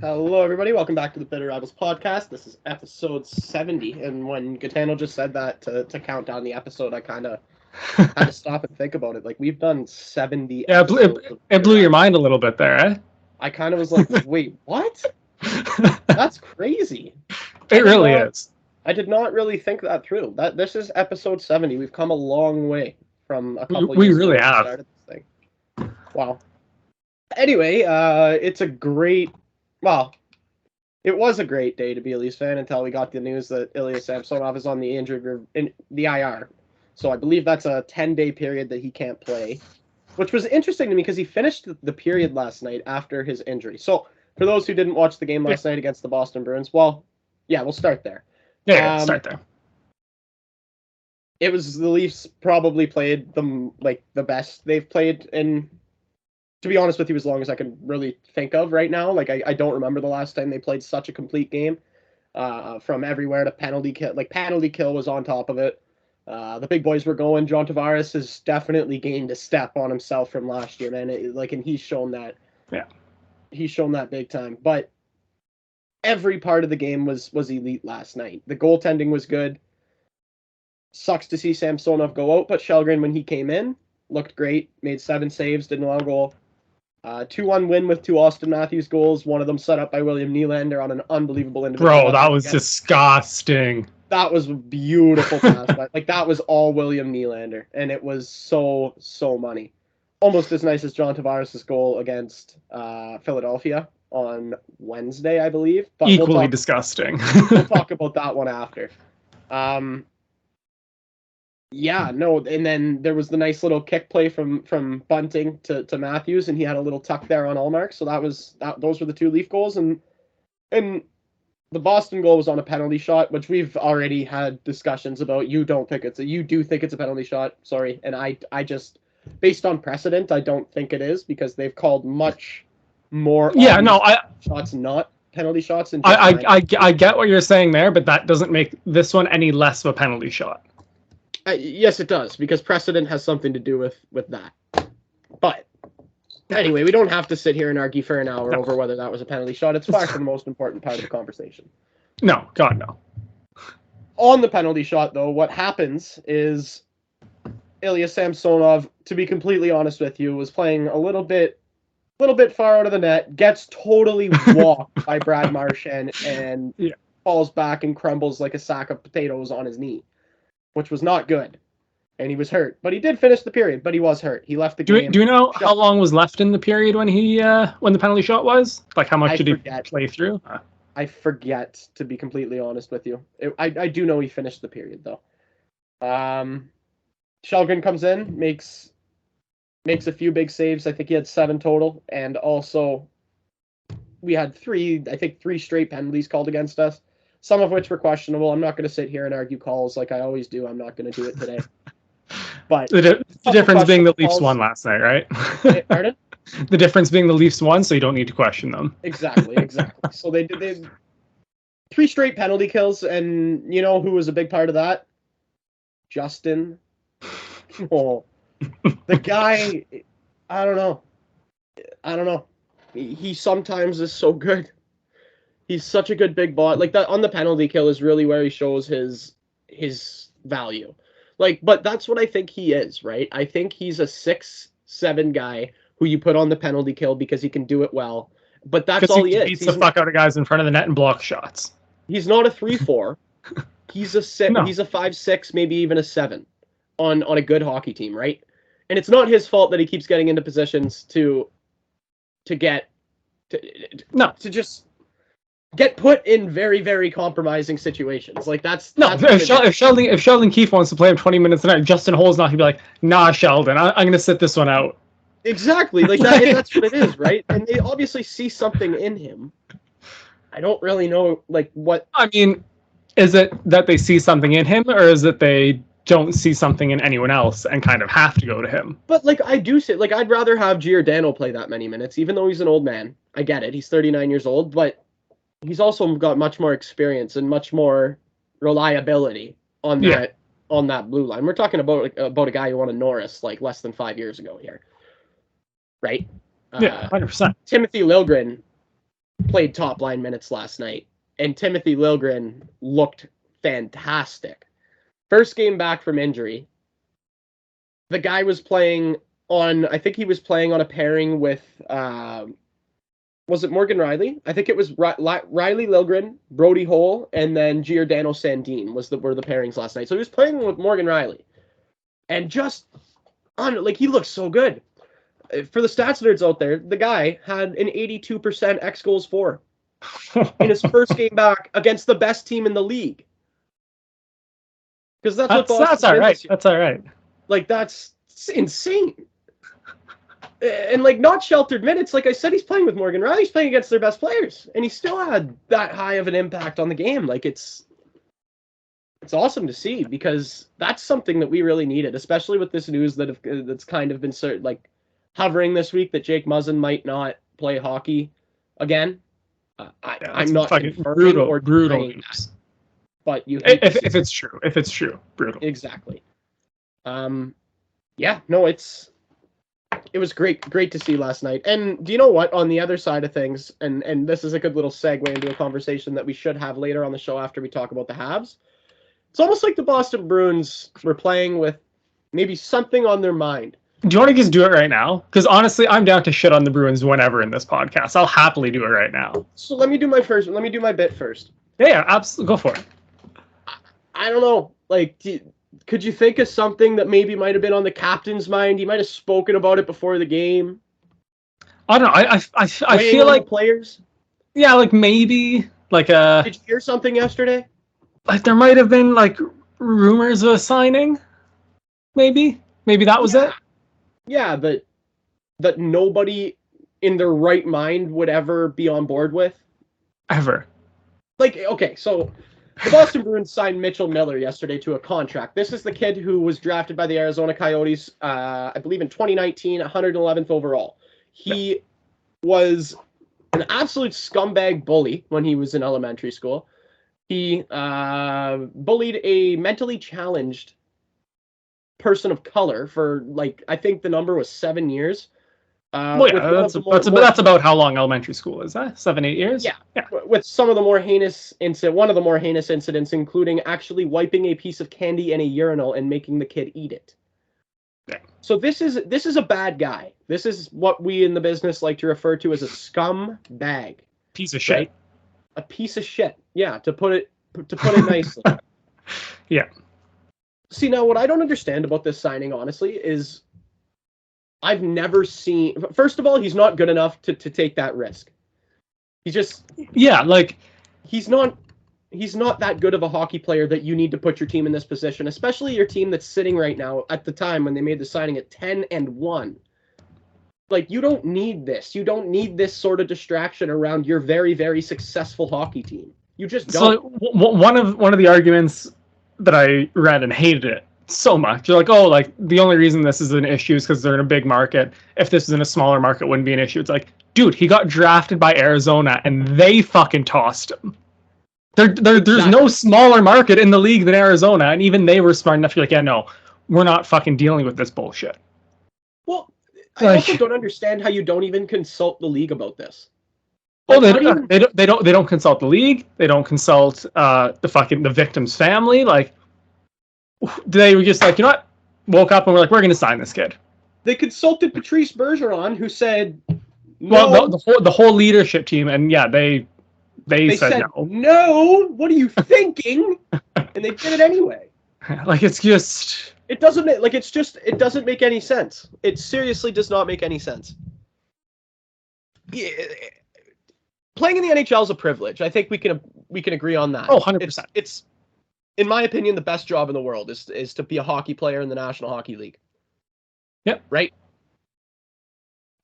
Hello, everybody. Welcome back to the Bitter Rivals podcast. This is episode 70. And when Gitano just said that to count down the episode, I kind of had to stop and think about it. Like, we've done 70 Yeah, episodes of it Bitter blew your Rivals. mind a little bit there, eh? I kind of was like, wait, what? That's crazy. It really is. I did not really think that through. This is episode 70. We've come a long way from a couple We years ago really when we have. started this thing. Wow. Anyway, it's a great, well, it was a great day to be a Leafs fan until we got the news that Ilya Samsonov is on the in the IR. So I believe that's a 10-day period that he can't play, which was interesting to me because he finished the period last night after his injury. So for those who didn't watch the game last night against the Boston Bruins, well, yeah, we'll start there. Start there. It was the Leafs probably played the best they've played in, to be honest with you, as long as I can really think of right now. Like, I don't remember the last time they played such a complete game, from everywhere to penalty kill. Like, penalty kill was on top of it. The big boys were going. John Tavares has definitely gained a step on himself from last year, man. And he's shown that. Yeah. He's shown that big time. But every part of the game was elite last night. The goaltending was good. Sucks to see Samsonov go out, but Shelgren, when he came in, looked great. Made 7 saves, didn't allow a goal. 2-1 win with 2 Austin Matthews goals. One of them set up by William Nylander on an unbelievable individual. Bro, that was disgusting. That was a beautiful pass. Like, that was all William Nylander, and it was so money. Almost as nice as John Tavares' goal against Philadelphia on Wednesday, I believe. But equally disgusting. We'll talk about that one after. Yeah, no, and then there was the nice little kick play from Bunting to Matthews, and he had a little tuck there on Allmark. So those were the 2 Leaf goals, and the Boston goal was on a penalty shot, which we've already had discussions about. You do think it's a penalty shot, sorry, and I just, based on precedent, I don't think it is, because they've called much more shots not penalty shots. I get what you're saying there, but that doesn't make this one any less of a penalty shot. Yes, it does, because precedent has something to do with that. But anyway, we don't have to sit here and argue for an hour over whether that was a penalty shot. It's far from the most important part of the conversation. No, God, no. On the penalty shot, though, what happens is Ilya Samsonov, to be completely honest with you, was playing a little bit far out of the net, gets totally walked by Brad Marchand, and falls back and crumbles like a sack of potatoes on his knee, which was not good. And he was hurt. But he did finish the period, but he was hurt. He left the game. Do you know how long was left in the period when when the penalty shot was? Like, how much did he play through? I forget, to be completely honest with you. I do know he finished the period, though. Shelgren comes in, makes a few big saves. I think he had 7 total. And also, we had 3 straight penalties called against us, some of which were questionable. I'm not going to sit here and argue calls like I always do. I'm not going to do it today. But the difference being the Leafs won last night, right? Pardon? The difference being the Leafs won, so you don't need to question them. Exactly. So they 3 straight penalty kills, and you know who was a big part of that? Justin. Oh, the guy. I don't know. He sometimes is so good. He's such a good big bot. Like, that on the penalty kill is really where he shows his value. Like, but that's what I think he is, right? I think he's a 6'7" guy who you put on the penalty kill because he can do it well. But that's all he is. He beats the fuck out of guys in front of the net and blocks shots. He's not a 3-4. He's a 6. No. He's a 5'6", maybe even a 7 on a good hockey team, right? And it's not his fault that he keeps getting into positions to just get put in very, very compromising situations. Like, if Sheldon Keefe wants to play him 20 minutes a night, Justin Hole's not, he'd be like, nah, Sheldon, I'm going to sit this one out. Exactly. Like, that's what it is, right? And they obviously see something in him. I don't really know, like, what... I mean, is it that they see something in him, or is it they don't see something in anyone else and kind of have to go to him? But, like, I do say, like, I'd rather have Giordano play that many minutes, even though he's an old man. I get it. He's 39 years old, but he's also got much more experience and much more reliability on that blue line. We're talking about a guy who won a Norris, like, less than 5 years ago here. Right? 100%. Timothy Liljegren played top line minutes last night, and Timothy Liljegren looked fantastic. First game back from injury. The guy was playing on, I think he was playing on a pairing with, was it Morgan Riley? I think it was Riley Liljegren, Brody Hole, and then Giordano Sandin were the pairings last night. So he was playing with Morgan Riley. And just, he looks so good. For the stats nerds out there, the guy had an 82% X goals for in his first game back against the best team in the league. Because that's what Boston all right. That's all right. That's insane. And not sheltered minutes. Like I said, he's playing with Morgan Riley. He's playing against their best players, and he still had that high of an impact on the game. It's awesome to see, because that's something that we really needed, especially with this news that's kind of been hovering this week that Jake Muzzin might not play hockey again. I'm not confirming or brutal. But if it's true, brutal. Exactly. Yeah, no, it was great to see last night. And do you know what? On the other side of things, and this is a good little segue into a conversation that we should have later on the show after we talk about the Habs. It's almost like the Boston Bruins were playing with maybe something on their mind. Do you want to just do it right now? Because honestly, I'm down to shit on the Bruins whenever in this podcast. I'll happily do it right now. So let me do my bit first. Yeah, absolutely. Go for it. I don't know. Could you think of something that maybe might have been on the captain's mind? He might have spoken about it before the game. I don't know. I feel like players. Yeah, maybe Did you hear something yesterday? There might have been rumors of a signing. Maybe that was it. Yeah, but that nobody in their right mind would ever be on board with. Ever. Okay, so the Boston Bruins signed Mitchell Miller yesterday to a contract. This is the kid who was drafted by the Arizona Coyotes, I believe in 2019, 111th overall. He was an absolute scumbag bully when he was in elementary school. He bullied a mentally challenged person of color for I think the number was 7 years. That's about how long elementary school is. 7-8 years. Yeah. With some of the more heinous one of the more heinous incidents, including actually wiping a piece of candy in a urinal and making the kid eat it. Yeah. So this is a bad guy. This is what we in the business like to refer to as a scum bag. Piece of shit. Right? A piece of shit. Yeah, to put it nicely. Yeah. See, now what I don't understand about this signing, honestly, is I've never seen. First of all, he's not good enough to take that risk. He's just he's not that good of a hockey player that you need to put your team in this position, especially your team that's sitting right now at the time when they made the signing at 10-1. You don't need this. You don't need this sort of distraction around your very, very successful hockey team. You just don't. So one of the arguments that I read and hated it so much. You're the only reason this is an issue is because they're in a big market. If this was in a smaller market, it wouldn't be an issue. It's dude, he got drafted by Arizona and they fucking tossed him. There's no smaller market in the league than Arizona, and even they were smart enough to be yeah, no, we're not fucking dealing with this bullshit. Well, I also don't understand how you don't even consult the league about this. Well, they don't consult the league. They don't consult the victim's family. They were just you know what? Woke up and we're we're going to sign this kid. They consulted Patrice Bergeron, who said no. Well, the whole leadership team, and yeah, they said no. No, what are you thinking? And they did it anyway. It's just it doesn't make any sense. It seriously does not make any sense. Yeah, playing in the NHL is a privilege. I think we can agree on that. Oh, 100%. It's in my opinion the best job in the world is to be a hockey player in the National Hockey League. Yep. Right?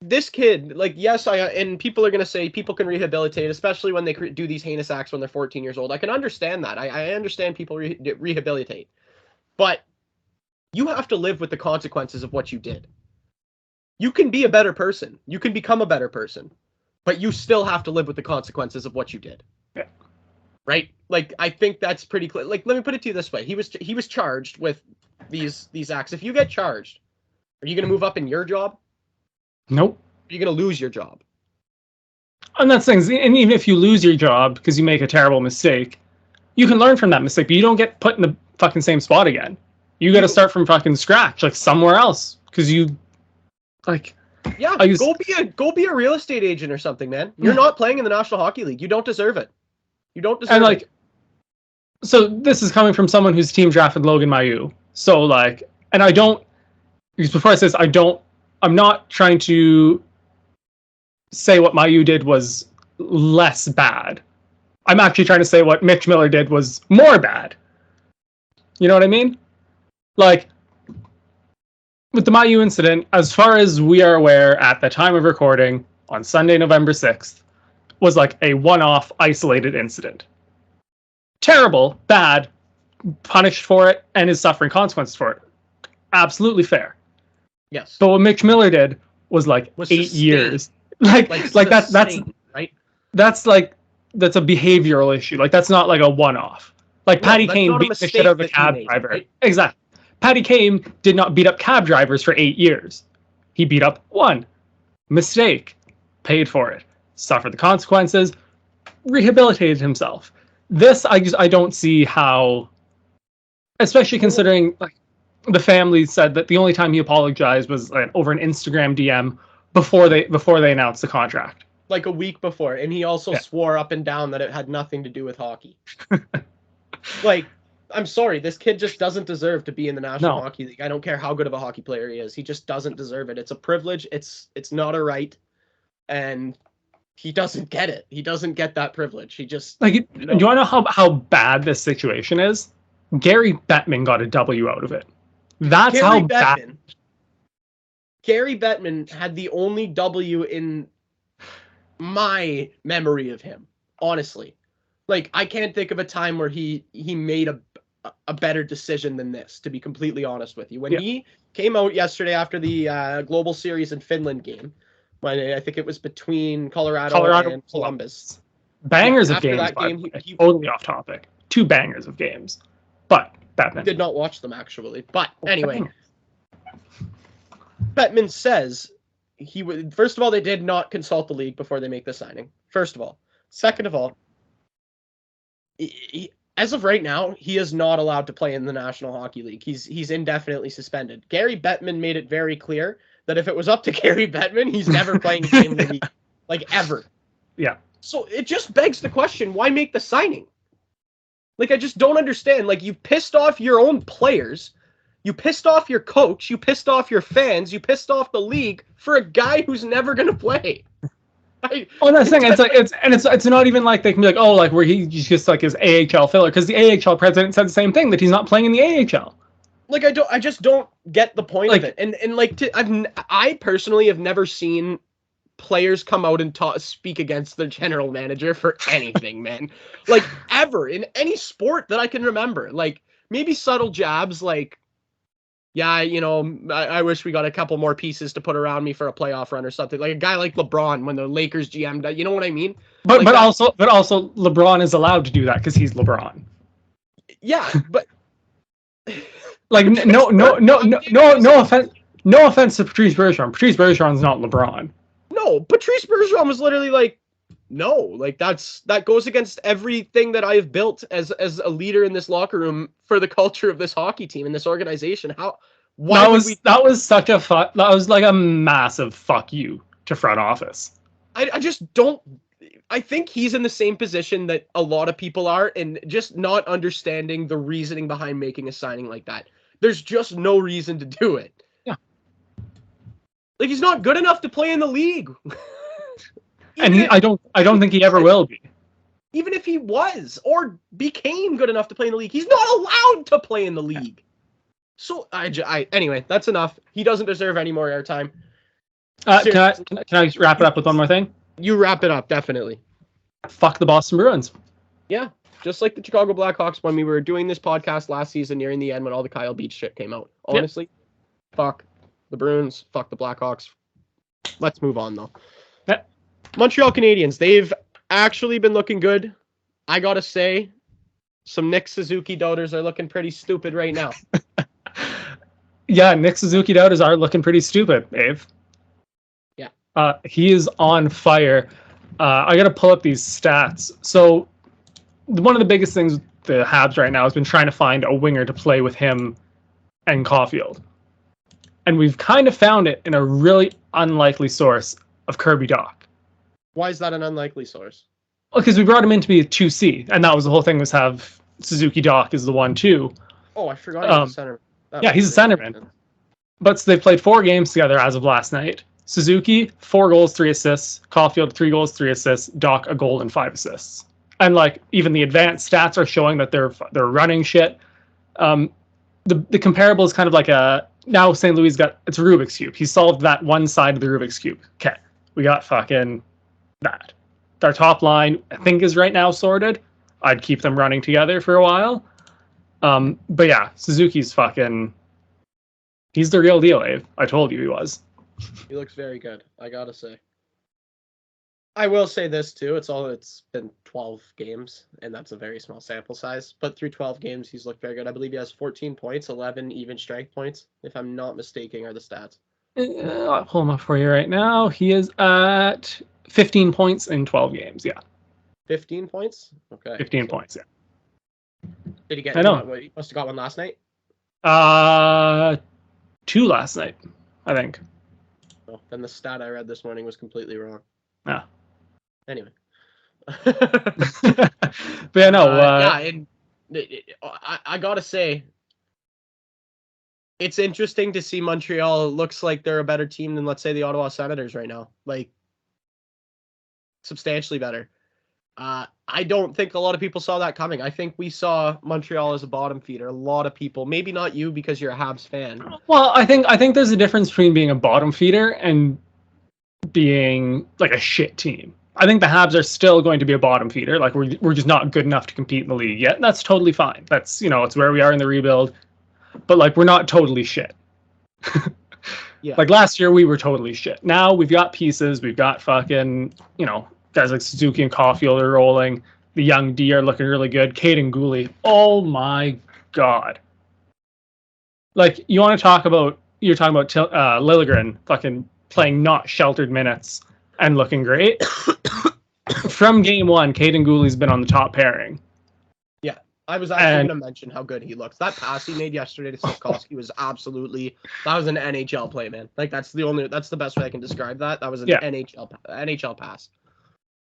This kid, yes, and people are going to say people can rehabilitate, especially when they do these heinous acts when they're 14 years old. I can understand that. I understand people rehabilitate. But you have to live with the consequences of what you did. You can be a better person. You can become a better person. But you still have to live with the consequences of what you did. Yeah. Right? I think that's pretty clear. Let me put it to you this way. He was charged with these acts. If you get charged, are you going to move up in your job? Nope. You're going to lose your job. And that's things. And even if you lose your job because you make a terrible mistake, you can learn from that mistake, but you don't get put in the fucking same spot again. You got to start from fucking scratch, like somewhere else, because you, like. Yeah, go be a real estate agent or something, man. You're not playing in the National Hockey League. You don't deserve it. You don't deserve and, like, it. So this is coming from someone whose team drafted Logan Mailloux. So, like, and I don't, because before I say this, I'm not trying to say what Mailloux did was less bad. I'm actually trying to say what Mitch Miller did was more bad. You know what I mean? Like, with the Mailloux incident, as far as we are aware at the time of recording on Sunday, November 6th, was like a one-off isolated incident. Terrible, bad, punished for it, and is suffering consequences for it. Absolutely fair. Yes. But what Mitch Miller did was 8 years. Like that's right. That's a behavioral issue. Like, that's not like a one-off. Like, Patty Kane beat the shit out of a cab driver. Right? Exactly. Patty Kane did not beat up cab drivers for 8 years. He beat up one. Mistake. Paid for it. Suffered the consequences. Rehabilitated himself. This, I don't see how, especially considering like the family said that the only time he apologized was over an Instagram DM before they announced the contract. Like a week before, and he also swore up and down that it had nothing to do with hockey. Like, I'm sorry, this kid just doesn't deserve to be in the National Hockey League. I don't care how good of a hockey player he is. He just doesn't deserve it. It's a privilege. It's not a right. And he doesn't get it. He doesn't get that privilege. He just... Do you want to know how bad this situation is? Gary Bettman got a W out of it. That's how bad... Gary Bettman had the only W in my memory of him, honestly. Like, I can't think of a time where he made a better decision than this, to be completely honest with you. When he came out yesterday after the Global Series in Finland game, when I think it was between Colorado and Columbus. Bangers of games, that game, he totally off topic. 2 bangers of games. But Bettman did not watch them, actually. But anyway, Bettman says he would. First of all, they did not consult the league before they make the signing. First of all. Second of all, as of right now, he is not allowed to play in the National Hockey League. He's indefinitely suspended. Gary Bettman made it very clear that if it was up to Gary Bettman, he's never playing a game in the league, like, ever. Yeah. So it just begs the question, why make the signing? Like, I just don't understand. Like, you pissed off your own players, you pissed off your coach, you pissed off your fans, you pissed off the league for a guy who's never going to play. That's the thing. It's not even like they can be like, oh, like, where he's just like his AHL filler, because the AHL president said the same thing, that he's not playing in the AHL. Like, I just don't get the point of it. And like, I personally have never seen players come out and speak against the general manager for anything, man. Like, ever, in any sport that I can remember. Like, maybe subtle jabs, like, yeah, I wish we got a couple more pieces to put around me for a playoff run or something. Like a guy like LeBron when the Lakers GM, you know what I mean? But also LeBron is allowed to do that because he's LeBron. Yeah, but like no offense to Patrice Bergeron. Patrice Bergeron's not LeBron. No, Patrice Bergeron was literally like, no, like that goes against everything that I have built as a leader in this locker room for the culture of this hockey team and this organization. That was like a massive fuck you to front office. I just don't. I think he's in the same position that a lot of people are, and just not understanding the reasoning behind making a signing like that. There's just no reason to do it. Yeah. Like, he's not good enough to play in the league. And I don't think he ever will be. Even if he was or became good enough to play in the league, he's not allowed to play in the league. So anyway, that's enough. He doesn't deserve any more airtime. Can I wrap it up with one more thing? You wrap it up, definitely. Fuck the Boston Bruins. Yeah, just like the Chicago Blackhawks when we were doing this podcast last season, nearing the end when all the Kyle Beach shit came out. Honestly, fuck the Bruins. Fuck the Blackhawks. Let's move on though. Yep. Montreal Canadiens, they've actually been looking good. I gotta say, some Nick Suzuki doubters are looking pretty stupid right now. Yeah, Nick Suzuki doubters are looking pretty stupid, Dave. Yeah. He is on fire. I got to pull up these stats. So one of the biggest things the Habs right now has been trying to find a winger to play with him and Caulfield. And we've kind of found it in a really unlikely source of Kirby Dach. Why is that an unlikely source? Well, because we brought him in to be a 2C, and that was the whole thing, was have Suzuki Dach as the 1-2. Oh, I forgot he was a centerman. Yeah, he's a centerman. But so they've played 4 games together as of last night. Suzuki, 4 goals, 3 assists. Caulfield, 3 goals, 3 assists. Dach, a goal and 5 assists. And like even the advanced stats are showing that they're running shit. The comparable is kind of like now St. Louis got, it's a Rubik's Cube. He solved that one side of the Rubik's Cube. Okay, we got fucking that. Our top line, I think, is right now sorted. I'd keep them running together for a while. But yeah, Suzuki's fucking, he's the real deal, Abe. I told you he was. He looks very good, I gotta say. I will say this too, it's been 12 games, and that's a very small sample size. But through 12 games, he's looked very good. I believe he has 14 points, 11 even strength points, if I'm not mistaken, are the stats. I'll pull him up for you right now. He is at 15 points in 12 games, yeah. 15 points? Okay. 15 points, yeah. Did he get, I know. He must have got one last night? 2 last night, I think. Oh, then the stat I read this morning was completely wrong. Yeah. Anyway. But yeah, no. Yeah, and I gotta say, it's interesting to see Montreal. Looks like they're a better team than, let's say, the Ottawa Senators right now. Like, substantially better. I don't think a lot of people saw that coming. I think we saw Montreal as a bottom feeder. A lot of people, maybe not you because you're a Habs fan. Well, I think there's a difference between being a bottom feeder and being like a shit team. I think the Habs are still going to be a bottom feeder. Like we're just not good enough to compete in the league yet. And that's totally fine. That's, it's where we are in the rebuild. But like we're not totally shit. Yeah. Like last year we were totally shit. Now we've got pieces. We've got fucking, guys like Suzuki and Caulfield are rolling. The young D are looking really good. Cade and Gooley. Oh my God. Like you're talking about Liljegren fucking playing not sheltered minutes and looking great. From game 1, Cade and Gooley's been on the top pairing. Yeah, I was actually going to mention how good he looks. That pass he made yesterday to Slavkovsky was that was an NHL play, man. Like that's the best way I can describe that. That was an NHL pass.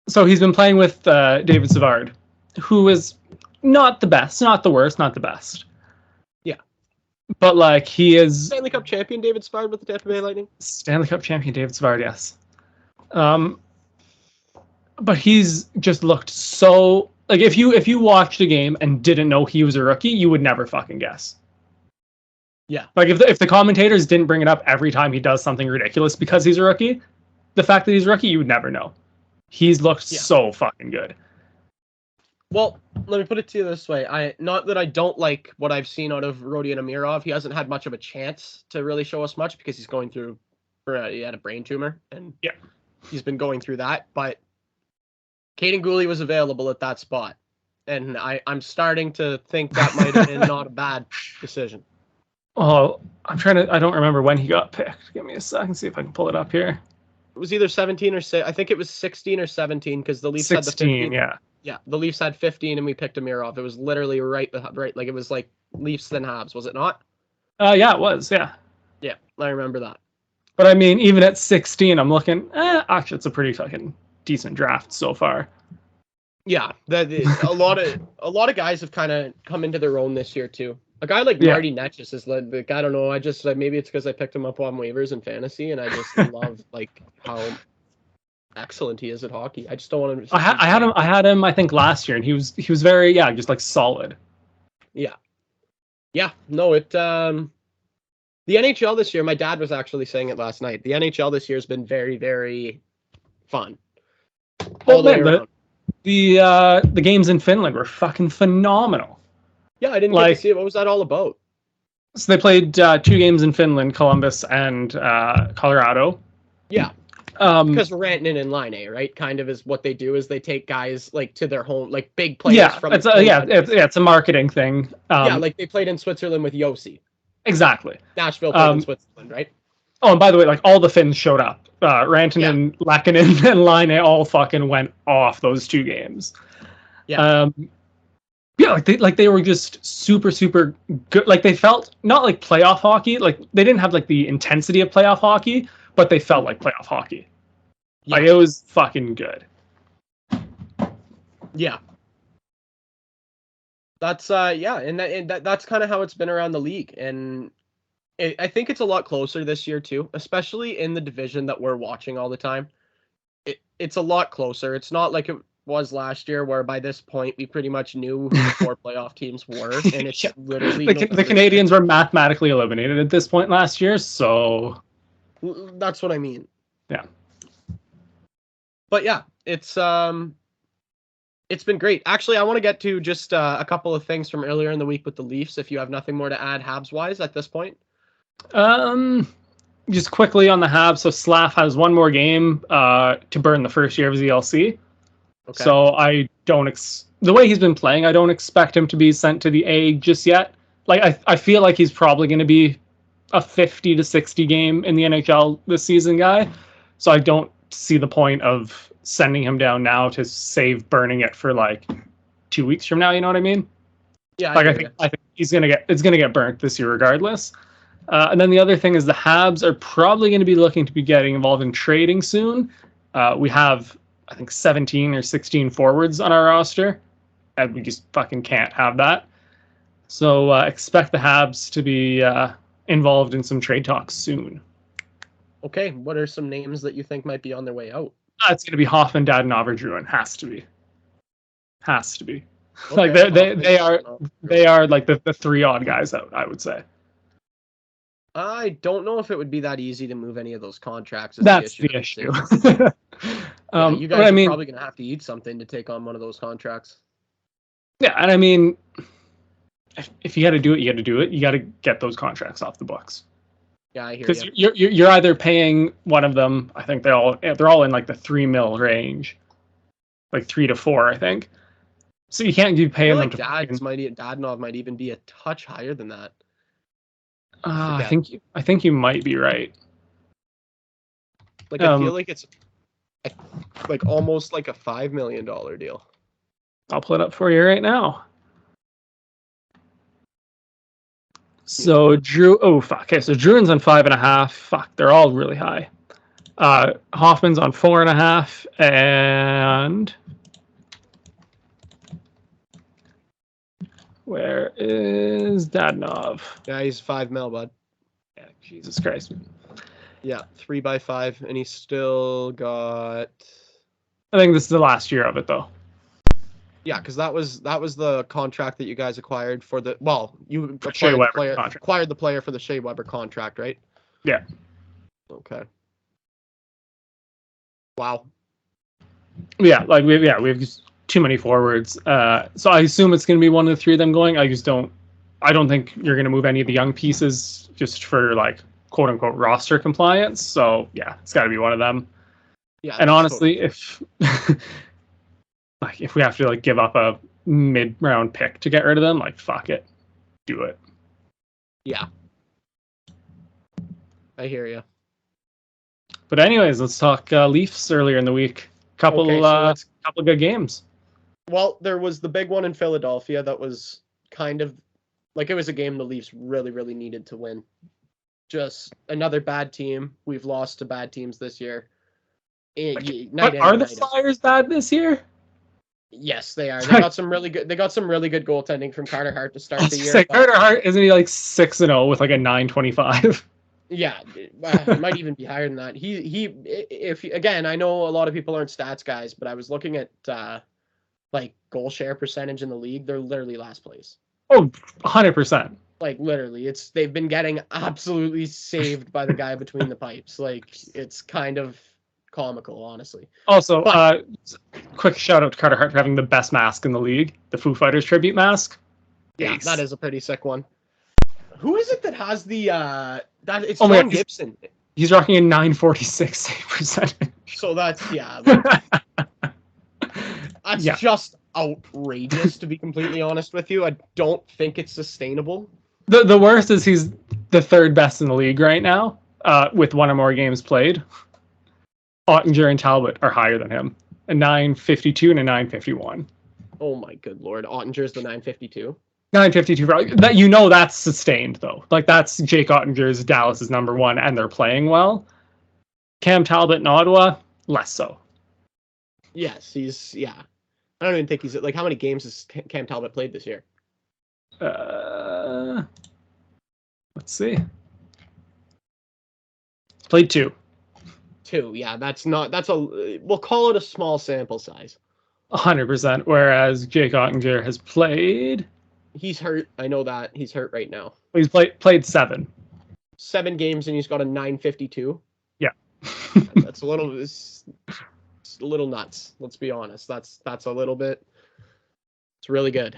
So he's been playing with David Savard, who is not the best, not the worst, not the best. Yeah. But like he is Stanley Cup champion David Savard with the Tampa Bay Lightning. Stanley Cup champion David Savard, yes. But he's just looked so, like if you watched a game and didn't know he was a rookie, you would never fucking guess. Yeah. Like if the commentators didn't bring it up every time he does something ridiculous because he's a rookie, the fact that he's a rookie, you would never know. He's looked so fucking good. Well, let me put it to you this way. Not that I don't like what I've seen out of Rodion Amirov. He hasn't had much of a chance to really show us much because he's going through, he had a brain tumor, and he's been going through that. But Cade and Gooley was available at that spot, and I'm starting to think that might have been not a bad decision. Oh, I don't remember when he got picked. Give me a second, see if I can pull it up here. It was either 17 or 6. I think it was 16 or 17 because the Leafs had the 15. Yeah. Yeah, the Leafs had 15 and we picked Amirov. It was literally right. Like it was like Leafs then Habs, was it not? Yeah, it was. Yeah. Yeah, I remember that. But I mean, even at 16, I'm looking. Actually, it's a pretty fucking decent draft so far. Yeah, a lot of guys have kind of come into their own this year too. A guy like Marty Netchis is like, I don't know. I just maybe it's because I picked him up on waivers in fantasy, and I just love like how excellent he is at hockey. I just don't want him to. I had him. I think last year, and he was very just like solid. Yeah. No, the NHL this year. My dad was actually saying it last night. The NHL this year has been very, very fun. All the way around. The games in Finland were fucking phenomenal. Yeah, I didn't get to see it. What was that all about? So they played 2 games in Finland, Columbus and Colorado. Yeah. Because Rantanen and Laine, right? Kind of is what they do is they take guys like to their home, like big players from. It's a marketing thing. Like they played in Switzerland with Yossi. Exactly. Nashville played in Switzerland, right? Oh, and by the way, like all the Finns showed up. Rantanen, Lehkonen, and Laine all fucking went off those 2 games. Yeah. Like they were just super super good. Like they felt not like playoff hockey. Like they didn't have like the intensity of playoff hockey, but they felt like playoff hockey. Yeah. Like it was fucking good. Yeah. That's and that's kind of how it's been around the league, and I think it's a lot closer this year too, especially in the division that we're watching all the time. It's a lot closer. It's not like it was last year, where by this point we pretty much knew who the 4 playoff teams were, and it's literally the Canadians were mathematically eliminated at this point last year, so that's what I mean. Yeah. But yeah, it's been great. Actually, I want to get to just a couple of things from earlier in the week with the Leafs, if you have nothing more to add Habs-wise at this point. Just quickly on the Habs, so Slav has 1 more game to burn the first year of ZLC. Okay. So I don't the way he's been playing, I don't expect him to be sent to the A just yet. Like I feel like he's probably going to be a 50 to 60 game in the NHL this season guy. So I don't see the point of sending him down now to save burning it for like 2 weeks from now. You know what I mean? Yeah. Like I think it's gonna get burnt this year regardless. And then the other thing is the Habs are probably going to be looking to be getting involved in trading soon. We have, I think, 17 or 16 forwards on our roster, and we just fucking can't have that. So expect the Habs to be involved in some trade talks soon. Okay, what are some names that you think might be on their way out? It's going to be Hoffman, Dadonov, or Drouin. Has to be. Okay, like they are like the 3 odd guys out, I would say. I don't know if it would be that easy to move any of those contracts. That's the issue. You guys are probably going to have to eat something to take on one of those contracts. Yeah, and I mean, if you got to do it, you got to do it. You got to get those contracts off the books. Yeah, I hear you. Because you're either paying one of them. I think they're all in like the $3 million range, like 3 to 4, I think. So you can't be paying them. Dadonov might even be a touch higher than that. I think you might be right. Like I feel like it's like almost like a $5 million deal. I'll pull it up for you right now. So okay, so Druin's on 5.5. Fuck, they're all really high. Hoffman's on 4.5, and where is Dadonov? Yeah, he's $5 million, bud. Yeah, Jesus Christ. Yeah, 3x5, and he's still got. I think this is the last year of it, though. Yeah, because that was the contract that you guys acquired for the. Well, you acquired the player for the Shea Weber contract, right? Yeah. Okay. Wow. Yeah, like we have just too many forwards. So I assume it's going to be one of the 3 of them going. I don't think you're going to move any of the young pieces just for like quote unquote roster compliance. So yeah, it's got to be one of them. Yeah. And honestly, totally. if we have to like give up a mid-round pick to get rid of them, like fuck it, do it. Yeah. I hear you. But anyways, let's talk Leafs earlier in the week. Couple good games. Well, there was the big one in Philadelphia that was kind of like it was a game the Leafs really, really needed to win. Just another bad team. We've lost to bad teams this year. But are the Flyers bad this year? Yes, they are. They got some really good goaltending from Carter Hart to start the year. Carter Hart, isn't he like 6-0 with like a 9.25? Yeah, it might even be higher than that. Again, I know a lot of people aren't stats guys, but I was looking at like goal share percentage in the league. They're literally last place. Oh, 100%. Like literally, they've been getting absolutely saved by the guy between the pipes. Like it's kind of comical, honestly. Also, quick shout out to Carter Hart for having the best mask in the league, the Foo Fighters tribute mask. Yeah, that is a pretty sick one. Who is it that has the it's John Gibson. He's rocking a 946 save percentage. So that's just outrageous, to be completely honest with you. I don't think it's sustainable. The worst is he's the 3rd best in the league right now, with 1 or more games played. Ottinger and Talbot are higher than him. A 952 and a 951. Oh my good lord. Ottinger's the 952. 952 that that's sustained though. Like that's Jake Ottinger's Dallas's number one, and they're playing well. Cam Talbot in Ottawa, less so. Yes, he's I don't even think he's like, how many games has Cam Talbot played this year? Let's see. Played 2. 2, yeah. We'll call it a small sample size. 100%. Whereas Jake Ottinger has played. He's hurt. I know that he's hurt right now. He's played 7. 7 games and he's got a 952. Yeah. That's a little. It's a little nuts. Let's be honest. That's a little bit. It's really good.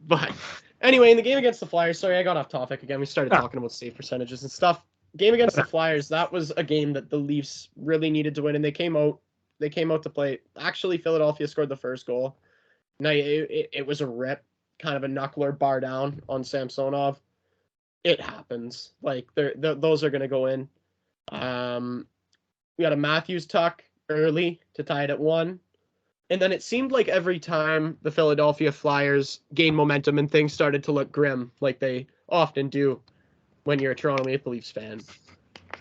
But anyway, in the game against the Flyers, sorry, I got off topic again. We started talking about save percentages and stuff. Game against the Flyers, that was a game that the Leafs really needed to win, and they came out to play. Actually, Philadelphia scored the first goal. Now it was a rip, kind of a knuckler bar down on Samsonov. It happens. Like those are going to go in. We got a Matthews tuck early to tie it at 1. And then it seemed like every time the Philadelphia Flyers gained momentum and things started to look grim, like they often do when you're a Toronto Maple Leafs fan,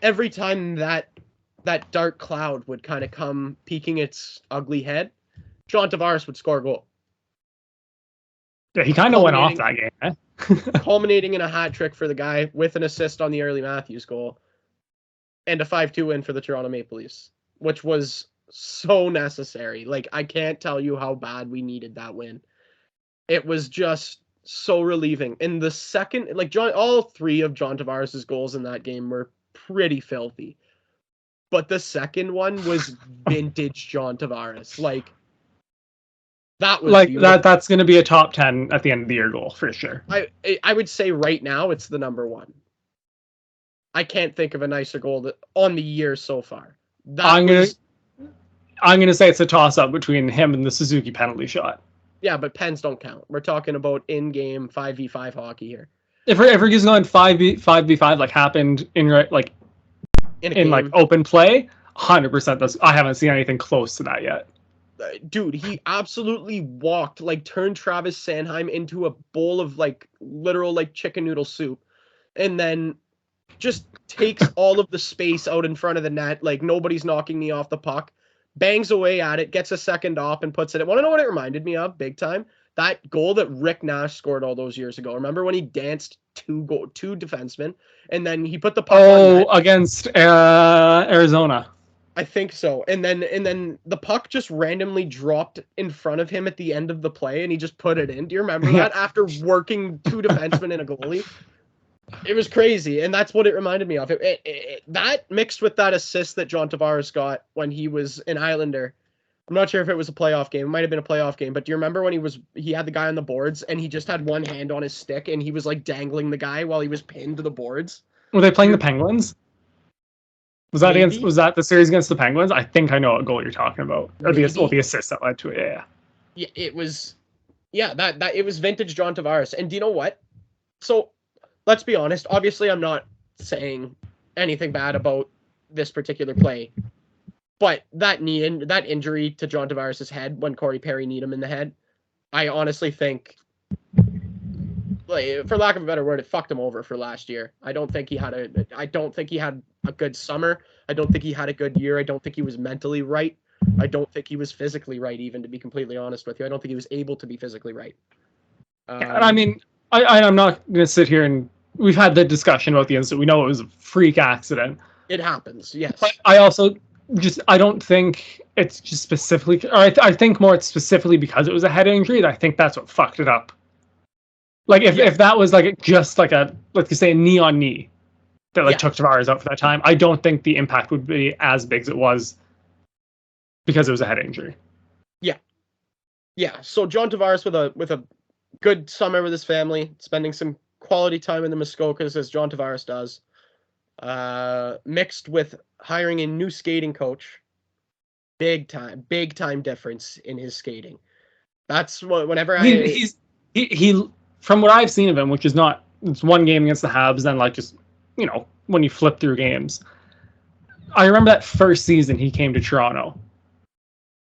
every time that dark cloud would kind of come peeking its ugly head, John Tavares would score a goal. Yeah, he kind of went off that game. Culminating in a hat trick for the guy with an assist on the early Matthews goal and a 5-2 win for the Toronto Maple Leafs, which was so necessary. Like, I can't tell you how bad we needed that win. It was just so relieving. In the second, like, all 3 of John Tavares' goals in that game were pretty filthy. But the second one was vintage John Tavares. Like, that was like that's going to be a top 10 at the end of the year goal for sure. I would say right now it's the number 1. I can't think of a nicer goal on the year so far. I'm gonna say it's a toss-up between him and the Suzuki penalty shot. Yeah, but pens don't count. We're talking about in-game 5v5 hockey here. If we're going 5v5 like happened in like open play, 100%. I haven't seen anything close to that yet. Dude, he absolutely turned Travis Sanheim into a bowl of literal chicken noodle soup, and then just takes all of the space out in front of the net. Like, nobody's knocking me off the puck. Bangs away at it, gets a second off, and puts it in. Want to know what it reminded me of big time? That goal that Rick Nash scored all those years ago. Remember when he danced two defensemen, and then he put the puck on net? Against Arizona. I think so. And then the puck just randomly dropped in front of him at the end of the play, and he just put it in. Do you remember that? After working 2 defensemen and a goalie? It was crazy, and that's what it reminded me of. That mixed with that assist that John Tavares got when he was an Islander. I'm not sure if it was a playoff game. It might have been a playoff game, but do you remember when he had the guy on the boards and he just had one hand on his stick and he was dangling the guy while he was pinned to the boards? Were they playing the Penguins? Was that the series against the Penguins? I think I know what goal you're talking about. Or the assist that led to it. Yeah. Yeah, it was. Yeah, that it was vintage John Tavares. And do you know what? So let's be honest. Obviously, I'm not saying anything bad about this particular play, but that injury to John Tavares' head when Corey Perry kneed him in the head, I honestly think, for lack of a better word, it fucked him over for last year. I don't think he had a good summer. I don't think he had a good year. I don't think he was mentally right. I don't think he was physically right, even, to be completely honest with you. I don't think he was able to be physically right. And I mean, I'm not going to sit here and we've had the discussion about the incident. We know it was a freak accident. It happens, yes. But I don't think it's just specifically, or I think more it's specifically because it was a head injury. I think that's what fucked it up. Like if that was just a, let's say, a knee on knee that took Tavares out for that time, I don't think the impact would be as big as it was because it was a head injury. Yeah. So John Tavares with a good summer with his family, spending some quality time in the Muskokas as John Tavares does, mixed with hiring a new skating coach. Big time difference in his skating. That's what he from what I've seen of him, which is it's one game against the Habs, then just when you flip through games, I remember that first season he came to Toronto,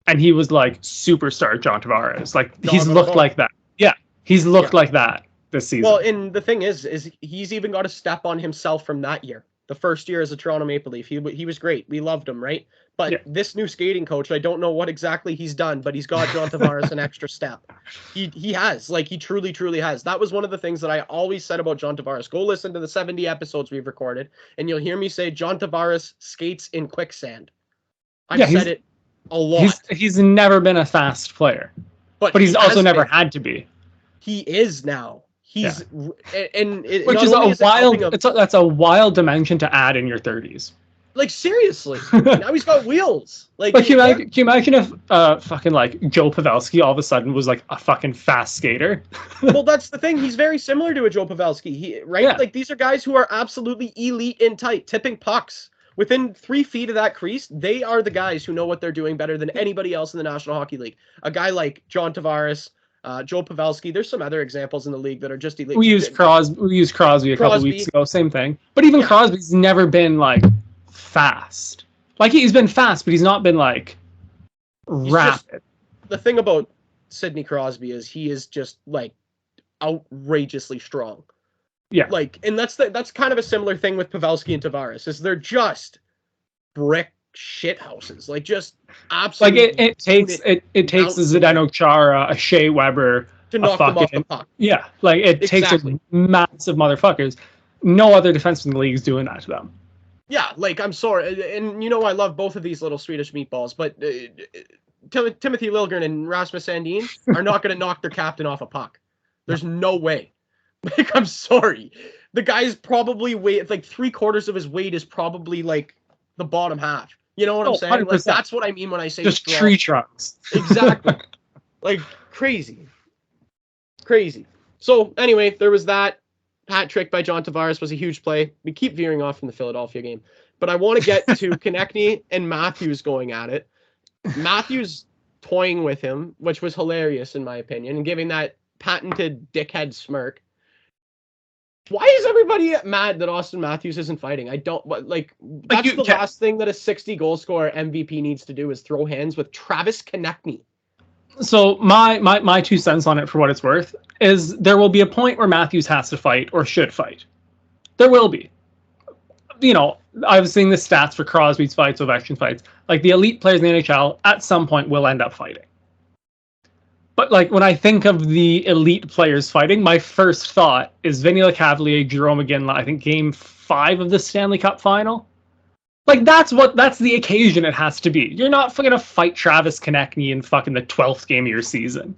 and he was like superstar John Tavares. Like he's looked like that. Yeah, he's looked like that this season. Well, and the thing is he's even got a step on himself from that year. The first year as a Toronto Maple Leaf, he was great. We loved him, right? But this new skating coach, I don't know what exactly he's done, but he's got John Tavares an extra step. He has, like, he truly has. That was one of the things that I always said about John Tavares. Go listen to the 70 episodes we've recorded, and you'll hear me say John Tavares skates in quicksand. I've said it a lot. He's never been a fast player, but he's also never had to be. He is now. He's which is a wild. That's a wild dimension to add in your 30s. Like, seriously, now he's got wheels. Like can you imagine if fucking like Joe Pavelski all of a sudden was like a fucking fast skater? Well, that's the thing. He's very similar to a Joe Pavelski. Like, these are guys who are absolutely elite in tight, tipping pucks within 3 feet of that crease. They are the guys who know what they're doing better than anybody else in the National Hockey League. A guy like John Tavares. Joe Pavelski. There's some other examples in the league that are just elite. We used Crosby a couple weeks ago. Same thing. But even Crosby's never been like fast. Like he's been fast, but he's not been like rapid. The thing about Sidney Crosby is he is just like outrageously strong. Yeah. Like, and that's kind of a similar thing with Pavelski and Tavares. Is they're just brick shit houses, like just absolutely. Like it takes a Zdeno Chara, a Shea Weber to knock them off the puck. Yeah, like it takes a massive motherfuckers. No other defense in the league is doing that to them. Yeah, like I'm sorry, and you know I love both of these little Swedish meatballs, but Timothy Liljegren and Rasmus Sandin are not going to knock their captain off a puck. There's no way. Like, I'm sorry, the guy's probably like 3/4 of his weight is probably like the bottom half. You know what I'm saying? 100%. Like, that's what I mean when I say just strong. Tree trunks. Exactly. Like, crazy. So anyway, there was that. Hat trick by John Tavares was a huge play. We keep veering off from the Philadelphia game, but I want to get to Konechny and Matthews going at it. Matthews toying with him, which was hilarious in my opinion, and giving that patented dickhead smirk. Why is everybody mad that Austin Matthews isn't fighting? I don't like. That's the last thing that a 60-goal scorer MVP needs to do is throw hands with Travis Konechny. So my 2 cents on it, for what it's worth, is there will be a point where Matthews has to fight or should fight. There will be. You know, I was seeing the stats for Crosby's fights, Ovechkin fights. Like, the elite players in the NHL at some point will end up fighting. But like, when I think of the elite players fighting, my first thought is Vinny Lecavalier, Jerome McGinley. I think Game 5 of the Stanley Cup Final. Like, that's the occasion it has to be. You're not gonna fight Travis Konechny in fucking the 12th game of your season.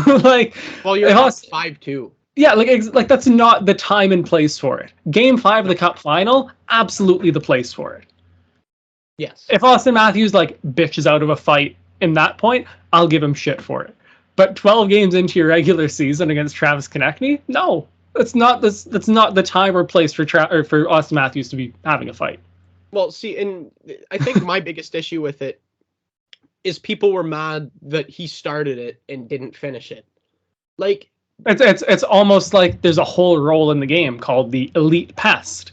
Like, well, you're not 5-2. Yeah, like that's not the time and place for it. Game 5 of the Cup Final, absolutely the place for it. Yes. If Austin Matthews like bitches out of a fight in that point, I'll give him shit for it. But 12 games into your regular season against Travis Konechny, no, that's not the time or place for Austin Matthews to be having a fight. Well, see, and I think my biggest issue with it is people were mad that he started it and didn't finish it. Like, it's almost like there's a whole role in the game called the elite pest,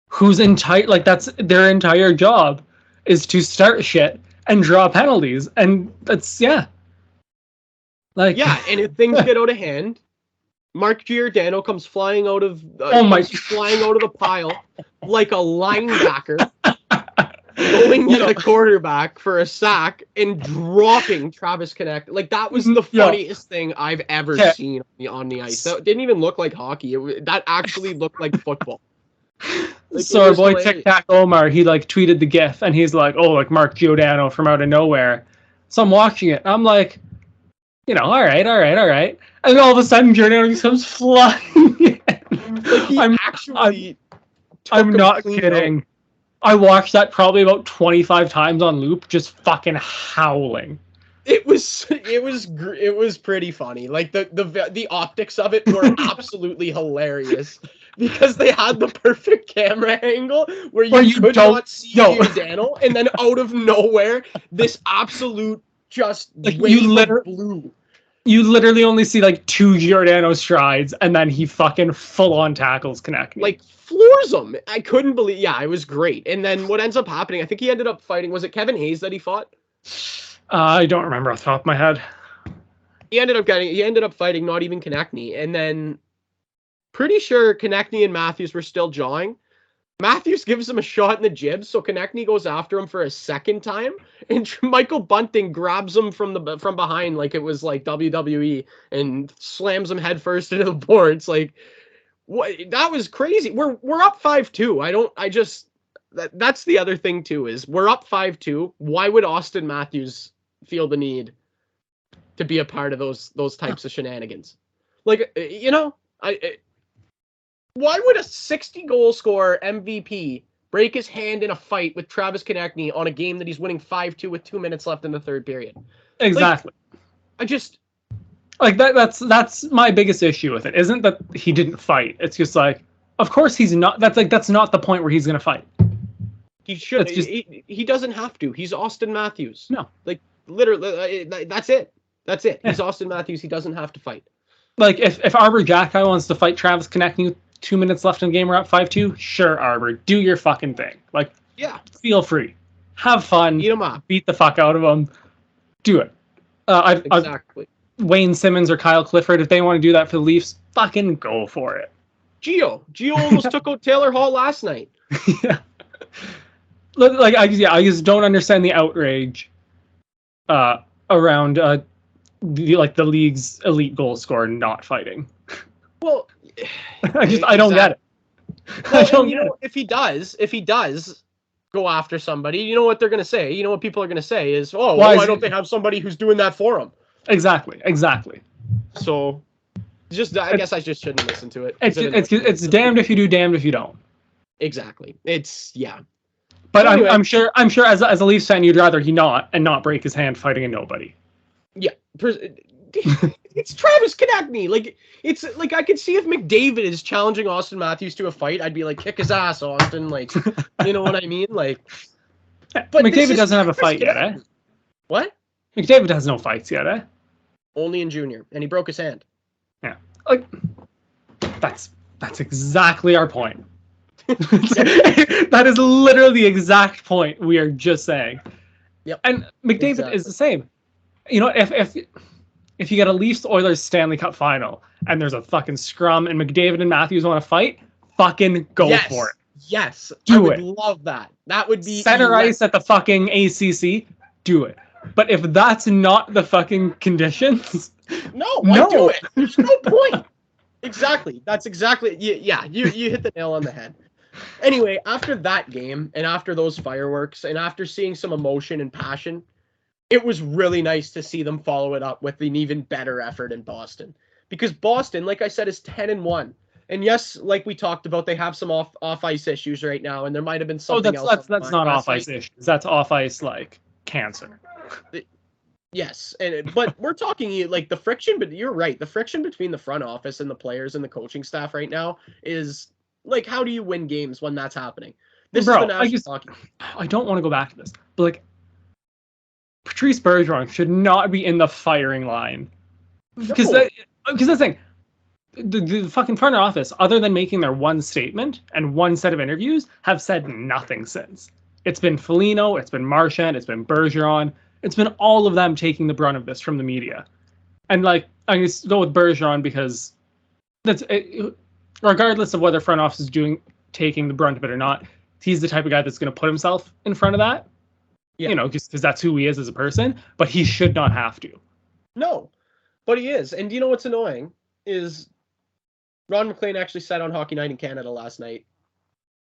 whose that's their entire job is to start shit and draw penalties, and that's like and if things get out of hand, Mark Giordano comes flying out of the pile like a linebacker, going to the quarterback for a sack and dropping Travis Konechny. Like, that was the funniest thing I've ever seen on the ice. That didn't even look like hockey. That actually looked like football. Like, so our boy Tic Tac Omar, he like tweeted the GIF and he's like, "Oh, like Mark Giordano from out of nowhere." So I'm watching it. And I'm like, you know, all right. And then all of a sudden, Giordano just comes flying. I'm not kidding. Out. I watched that probably about 25 times on loop, just fucking howling. It was pretty funny. Like, the optics of it were absolutely hilarious because they had the perfect camera angle where you could not see Giordano, and then out of nowhere, this absolute just like, you literally blue. You literally only see like 2 Giordano strides, and then he fucking full-on tackles Konechny. Like, floors him. I couldn't believe. Yeah, it was great. And then what ends up happening? I think he ended up fighting. Was it Kevin Hayes that he fought? I don't remember off the top of my head. He ended up fighting not even Konechny, and then pretty sure Konechny and Matthews were still jawing. Matthews gives him a shot in the jibs, so Konechny goes after him for a second time, and Michael Bunting grabs him from behind like it was like WWE and slams him headfirst into the boards. Like, what? That was crazy. We're up 5-2. That's the other thing too, is we're up 5-2. Why would Austin Matthews feel the need to be a part of those types of shenanigans? Like, why would a 60-goal scorer MVP break his hand in a fight with Travis Konechny on a game that he's winning 5-2 with 2 minutes left in the third period? Exactly. That's my biggest issue with it. Isn't that he didn't fight. It's just like, of course he's not. That's not the point where he's going to fight. He should. He doesn't have to. He's Austin Matthews. No. Like, literally, that's it. That's it. He's Austin Matthews. He doesn't have to fight. Like, if Arbor Jacki wants to fight Travis Konechny with 2 minutes left in the game, we're up 5-2, sure, Arbor, do your fucking thing. Like, yeah, feel free. Have fun. Eat him up. Beat the fuck out of him. Do it. Exactly. Wayne Simmons or Kyle Clifford, if they want to do that for the Leafs, fucking go for it. Gio almost took out Taylor Hall last night. Yeah. Like, I just don't understand the outrage around the league's elite goal scorer not fighting. Well, I don't get it. Well, I don't get it. If he does go after somebody, you know what they're gonna say. You know what people are gonna say is, "Oh, why don't they have somebody who's doing that for him?" Exactly. So, I guess I just shouldn't listen to it. It's damned if you do, damned if you don't. Exactly. Yeah. But anyway, I'm sure as a Leafs fan, you'd rather he not break his hand fighting a nobody. Yeah. It's Travis Konechny. Like, it's like, I could see if McDavid is challenging Austin Matthews to a fight, I'd be like, kick his ass, Austin. Like, you know what I mean? Like, but McDavid doesn't have a fight yet, eh? What? McDavid has no fights yet, eh? Only in junior, and he broke his hand. Yeah, like that's exactly our point. That is literally the exact point we are just saying. Yep. And McDavid is the same. You know, if you get a Leafs Oilers Stanley Cup final and there's a fucking scrum and McDavid and Matthews want to fight, fucking go for it. Yes. I would love that. That would be center ice at the fucking ACC. Do it. But if that's not the fucking conditions, why do it? There's no point. Exactly. That's exactly. Yeah. You hit the nail on the head. Anyway, after that game and after those fireworks and after seeing some emotion and passion, it was really nice to see them follow it up with an even better effort in Boston. Because Boston, like I said, is 10-1. And yes, like we talked about, they have some off ice issues right now, and there might have been something else. That's not off ice issues. That's off ice like cancer. Yes, but we're talking like the friction. But you're right, the friction between the front office and the players and the coaching staff right now is like, how do you win games when that's happening? This is the national hockey. I don't want to go back to this, but like, Patrice Bergeron should not be in the firing line because the thing, the fucking front office, other than making their one statement and one set of interviews, have said nothing since. It's been Foligno, it's been Marchand, it's been Bergeron, it's been all of them taking the brunt of this from the media. And like, I'm going to go with Bergeron because that's it, regardless of whether front office is taking the brunt of it or not, he's the type of guy that's going to put himself in front of that. Yeah. You know, just because that's who he is as a person, but he should not have to. No, but he is. And you know what's annoying is Ron McLean actually said on Hockey Night in Canada last night,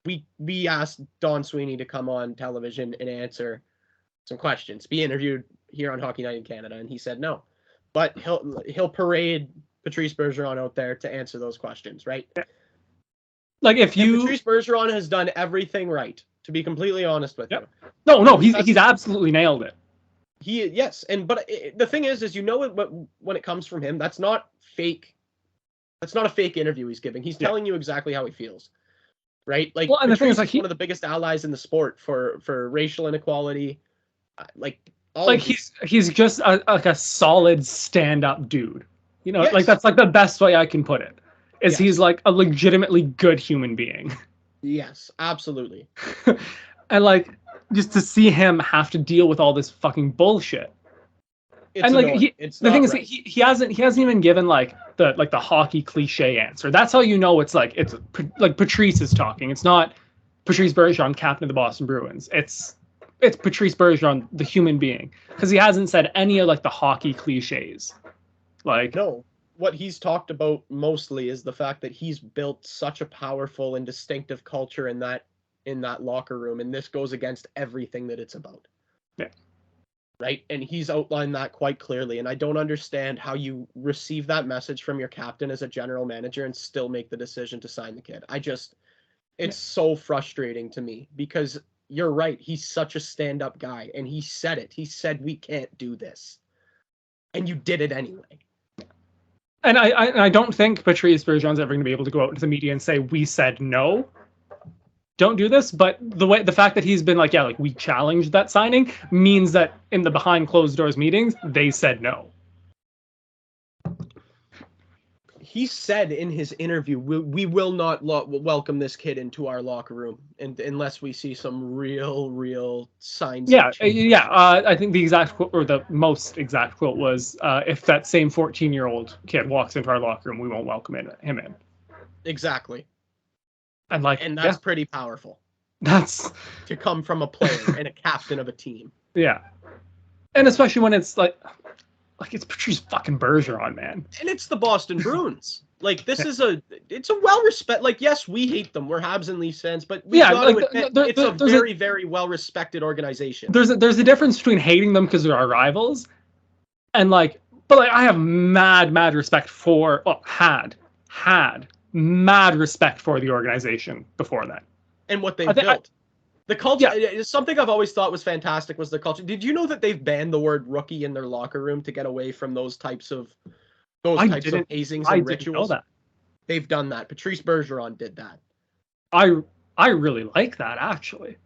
we asked Don Sweeney to come on television and answer some questions, be interviewed here on Hockey Night in Canada, and he said no. But he'll parade Patrice Bergeron out there to answer those questions, right? Yeah. Like Patrice Bergeron has done everything right, to be completely honest with you. No, he's absolutely nailed it. But the thing is you know when it comes from him, that's not fake. That's not a fake interview he's giving. He's telling you exactly how he feels, right? Like, well, and the thing is, like, one of the biggest allies in the sport for racial inequality. Like, All Like of these. he's just like a solid stand-up dude. You know, like Yes. that's like the best way I can put it. Is he's Yes. like a legitimately good human being. Yes. Absolutely. And like just to see him have to deal with all this fucking bullshit. It's And like annoying. It's the thing not is right. he hasn't even given like the hockey cliche answer. That's how you know it's like Patrice is talking. It's not Patrice Bergeron, captain of the Boston Bruins. It's Patrice Bergeron, the human being, because he hasn't said any of like the hockey cliches. Like No. What he's talked about mostly is the fact that he's built such a powerful and distinctive culture in that locker room, and this goes against everything that it's about. yeah. Right? And he's outlined that quite clearly. And I don't understand how you receive that message from your captain as a general manager and still make the decision to sign the kid. It's so frustrating to me because you're right. He's such a stand-up guy, and he said it. He said, we can't do this. And you did it anyway. And I don't think Patrice Bergeron's ever going to be able to go out into the media and say, we said no. Don't do this, but the fact that he's been like, yeah, like we challenged that signing means that in the behind closed doors meetings they said no. He said in his interview, we will not welcome this kid into our locker room unless we see some real signs. Yeah, I think the exact quote, or the most exact quote was, if that same 14-year-old kid walks into our locker room, we won't welcome him in. Exactly. And that's pretty powerful. That's to come from a player and a captain of a team. Yeah. And especially when it's like it's Patrice fucking Bergeron, man. And it's the Boston Bruins. Like it's a well-respected, like, yes, we hate them. We're Habs and Leafs fans, but we got to admit, it's a very well-respected organization. There's a difference between hating them because they're our rivals and but I have mad respect for, had mad respect for the organization before that. And what they've built. The culture, something I've always thought was fantastic was the culture. Did you know that they've banned the word rookie in their locker room to get away from those types of hazings and rituals? Know that. They've done that. Patrice Bergeron did that. I really like that, actually.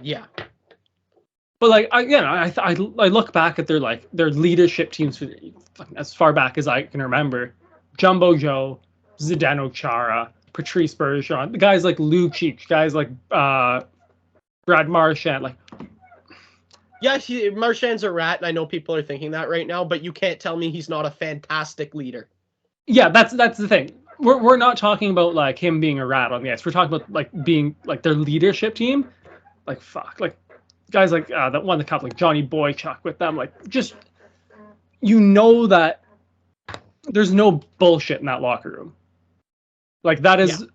Yeah. But I look back at their leadership teams as far back as I can remember. Jumbo Joe, Zdeno Chara, Patrice Bergeron, the guys like Lucic, guys like Brad Marchand, Marchand's a rat, and I know people are thinking that right now, but you can't tell me he's not a fantastic leader. Yeah, that's the thing. We're not talking about him being a rat on the ice. We're talking about being their leadership team. Guys like that won the cup, like Johnny Boychuk with them. Just that there's no bullshit in that locker room. That is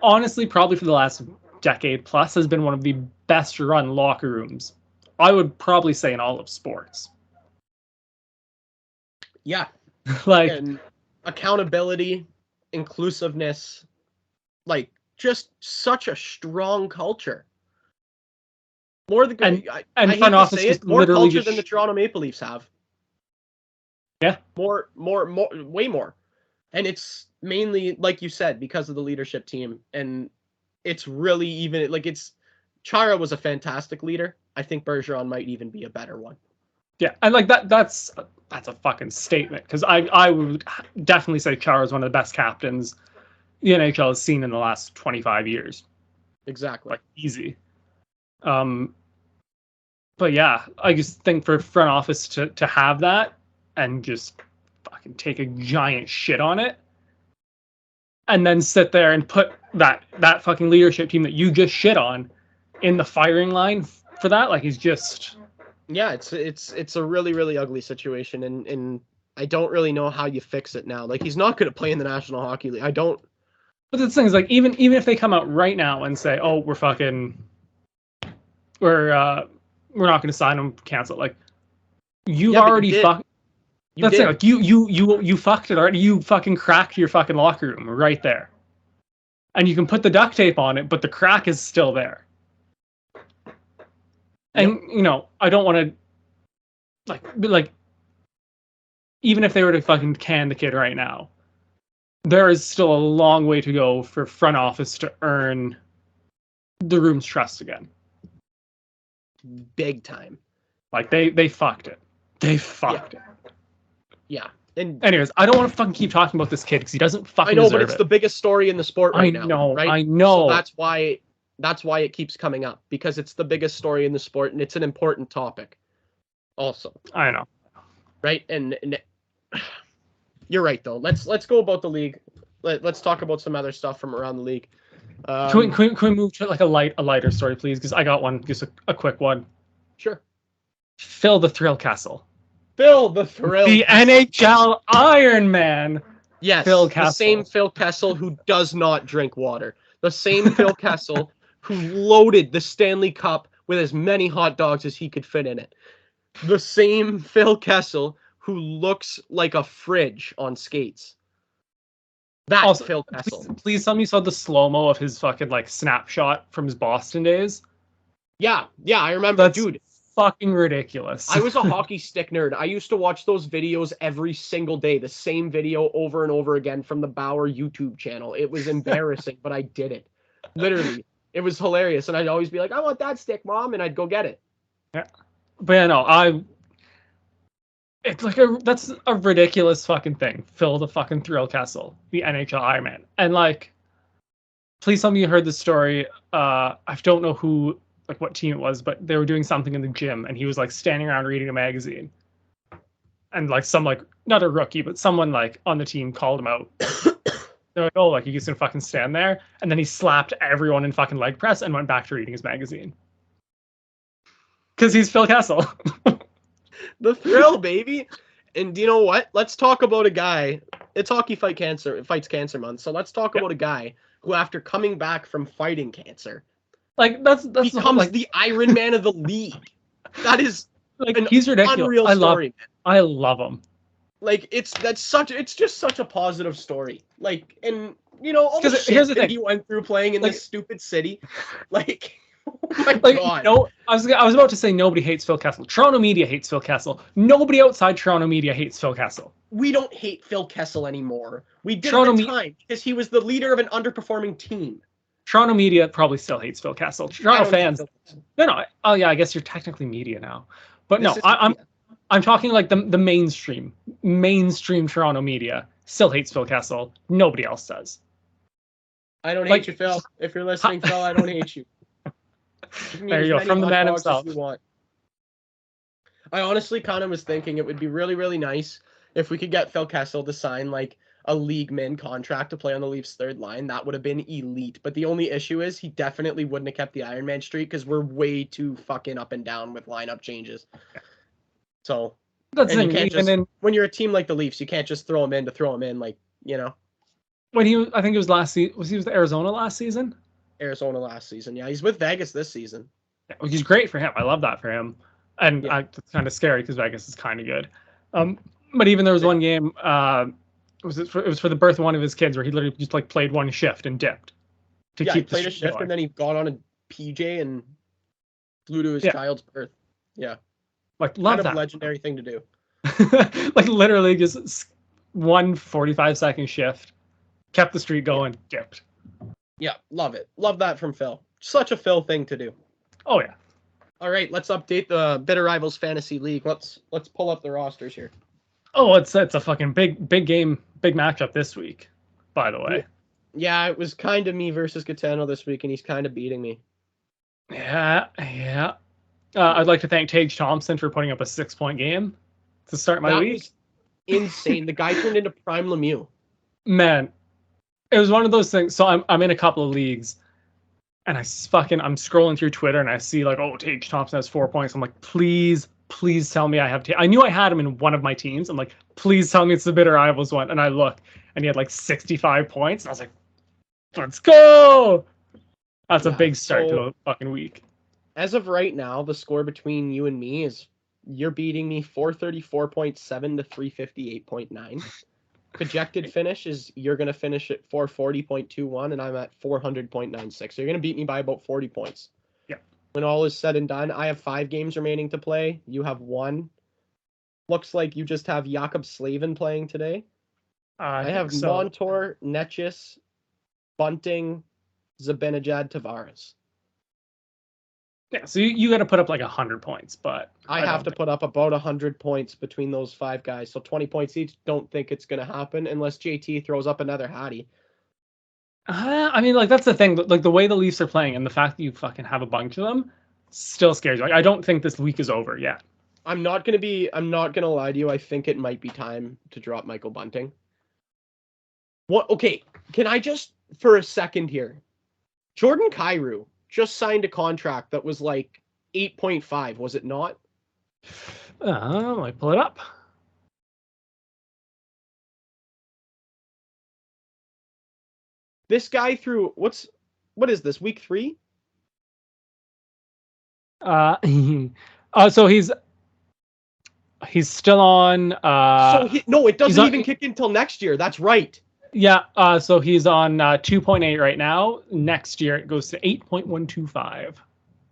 honestly probably for the last decade plus has been one of the best run locker rooms, I would probably say, in all of sports. Yeah. And accountability, inclusiveness, just such a strong culture. More than and front office just more culture than the Toronto Maple Leafs have. Yeah. More, way more. And it's mainly, like you said, because of the leadership team. And it's really even Chara was a fantastic leader. I think Bergeron might even be a better one. Yeah, and that's a fucking statement, because I would definitely say Chara is one of the best captains the NHL has seen in the last 25 years. Exactly. Easy. But yeah, I just think for front office to have that and just fucking take a giant shit on it, and then sit there and put that fucking leadership team that you just shit on in the firing line for that, he's just... Yeah, it's a really ugly situation, and I don't really know how you fix it now. He's not going to play in the National Hockey League. I don't. But the thing is, even if they come out right now and say, "Oh, we're not going to sign him, cancel," you've already fucked. That's it. You fucked it already. You fucking cracked your fucking locker room right there, and you can put the duct tape on it, but the crack is still there. And I don't want to even if they were to fucking can the kid right now, there is still a long way to go for front office to earn the room's trust again. Big time. Like they fucked it. They fucked it. Yeah. And anyways, I don't want to fucking keep talking about this kid because he doesn't fucking I know, deserve but it's it. the biggest story in the sport right now. Right? I know. So that's why it keeps coming up, because it's the biggest story in the sport and it's an important topic. Also. I know. Right? And you're right though. Let's go about the league. Let's talk about some other stuff from around the league. Can we move to like a lighter story, please? Because I got one, just a quick one. Sure. Phil the Thrill Kessel. Phil the Thrill. The NHL Iron Man. Yes, Phil Kessel. The same Phil Kessel who does not drink water. The same Phil Kessel who loaded the Stanley Cup with as many hot dogs as he could fit in it. The same Phil Kessel who looks like a fridge on skates. That's also, Phil Kessel. Please tell me you saw the slow-mo of his fucking like snapshot from his Boston days. Yeah, I remember. That's dude. Fucking ridiculous. I was a hockey stick nerd. I used to watch those videos every single day, the same video over and over again from the Bauer YouTube channel. It was embarrassing, but I did it. Literally. It was hilarious. And I'd always be like, I want that stick, Mom, and I'd go get it. Yeah. But yeah, no, it's like that's a ridiculous fucking thing. Phil the fucking Thrill Kessel, the NHL Iron Man. And like, please tell me you heard the story. I don't know who, like what team it was, but they were doing something in the gym and he was like standing around reading a magazine. And like some like, not a rookie, but someone like on the team called him out. They're like, oh, like you just gonna fucking stand there? And then he slapped everyone in fucking leg press and went back to reading his magazine. Because he's Phil Kessel. The thrill, baby. And you know what? Let's talk about a guy. It's Hockey Fights Cancer Month. So let's talk about a guy who, after coming back from fighting cancer, like that's becomes the Iron Man of the league. That is like he's ridiculous. Unreal story, man. I love him. Like it's just such a positive story. Like, and you know all the shit here's the thing. he went through playing in this stupid city. Like, oh my God. No, I was about to say nobody hates Phil Kessel. Toronto media hates Phil Kessel. Nobody outside Toronto media hates Phil Kessel. We don't hate Phil Kessel anymore. We did at the time because he was the leader of an underperforming team. Toronto media probably still hates Phil Kessel. Toronto fans. No. Oh yeah, I guess you're technically media now. But no, I'm talking like the mainstream Toronto media still hates Phil Kessel. Nobody else does. I don't hate you, Phil. If you're listening, Phil, I don't hate you. There you go, from the man himself. I honestly kind of was thinking it would be really, really nice if we could get Phil Kessel to sign like a league min contract to play on the Leafs' third line. That would have been elite. But the only issue is he definitely wouldn't have kept the Iron Man streak because we're way too fucking up and down with lineup changes. So that's when you're a team like the Leafs, you can't just throw him in, like, you know. When I think it was last season. Was he with Arizona last season? Arizona last season. Yeah, he's with Vegas this season. Yeah, which is great for him. I love that for him. And it's kind of scary because Vegas is kind of good. But even there was one game. It was for the birth of one of his kids where he literally just like played one shift and dipped. He played a shift and then he got on a PJ and flew to his child's birth. Yeah. Like, love that. Kind of a legendary thing to do. Like, literally just one 45-second shift, kept the streak going, dipped. Yeah, love it. Love that from Phil. Such a Phil thing to do. Oh, yeah. All right, let's update the Bitter Rivals Fantasy League. Let's pull up the rosters here. Oh, it's a fucking big game, big matchup this week, by the way. Yeah, it was kind of me versus Gitano this week, and he's kind of beating me. Yeah. I'd like to thank Tage Thompson for putting up a 6-point game to start my week. Was insane. The guy turned into Prime Lemieux. Man, it was one of those things. So I'm in a couple of leagues, and I'm scrolling through Twitter, and I see like, oh, Tage Thompson has 4 points. I'm like, please tell me I have. I knew I had him in one of my teams. I'm like, please tell me it's the Bitter Rivals one. And I look, and he had like 65 points. And I was like, let's go. That's a big start to a fucking week. As of right now, the score between you and me is you're beating me 434.7 to 358.9. Projected finish is you're going to finish at 440.21 and I'm at 400.96. So you're going to beat me by about 40 points. Yeah. When all is said and done, I have 5 games remaining to play. You have 1. Looks like you just have Jakob Slavin playing today. I have Montour, Netchis, Bunting, Zibanejad, Tavares. Yeah, so you got to put up like 100 points, but I have to put up about 100 points between those 5 guys. So 20 points each. Don't think it's going to happen unless JT throws up another Hattie. I mean, like, that's the thing. Like, the way the Leafs are playing and the fact that you fucking have a bunch of them still scares you. Like, I don't think this week is over yet. I'm not going to lie to you. I think it might be time to drop Michael Bunting. What? Okay. Can I just, for a second here, Jordan Kyrou just signed a contract that was like 8.5, was it not? Let me pull it up. This guy threw what is this, week 3? So he's still on. No, it doesn't even kick in until next year. That's right. Yeah. So he's on 2.8 right now. Next year it goes to 8.125.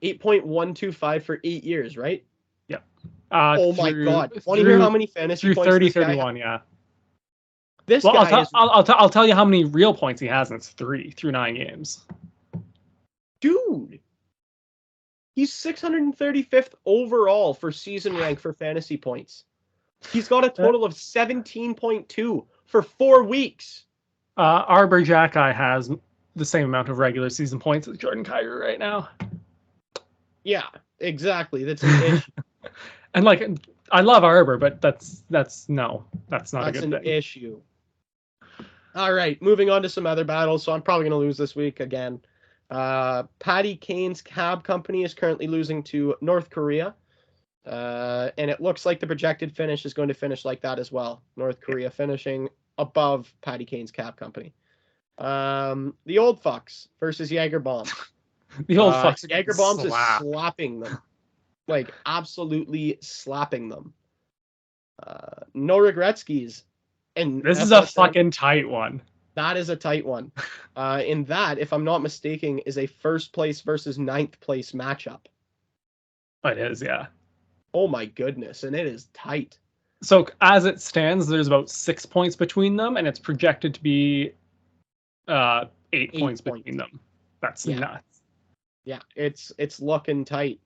8.125 for 8 years, right? Yep. Oh my God! Want to hear how many fantasy points 30, this guy 31? has? Yeah. This guy I'll tell you how many real points he has, and it's 3 through 9 games. Dude, he's 635th overall for season rank for fantasy points. He's got a total of 17.2 for 4 weeks. Arbor Jackeye has the same amount of regular season points as Jordan Kyrou right now. Yeah, exactly. That's an issue. And like, I love Arbor, but that's not a good thing. That's an issue. All right, moving on to some other battles. So I'm probably going to lose this week again. Patty Kane's cab company is currently losing to North Korea. And it looks like the projected finish is going to finish like that as well. North Korea finishing above Patty Kane's cab company. The Old Fucks versus Jaeger Bombs. The Old Fucks. Jaeger Bombs is slapping them. Like, absolutely slapping them. No Regretskis. And this is a fucking tight one. That is a tight one. In that, if I'm not mistaken, is a first place versus 9th place matchup. It is, yeah. Oh my goodness, and it is tight. So as it stands, there's about 6 points between them, and it's projected to be 8 points between them. That's nuts. Yeah, it's looking tight.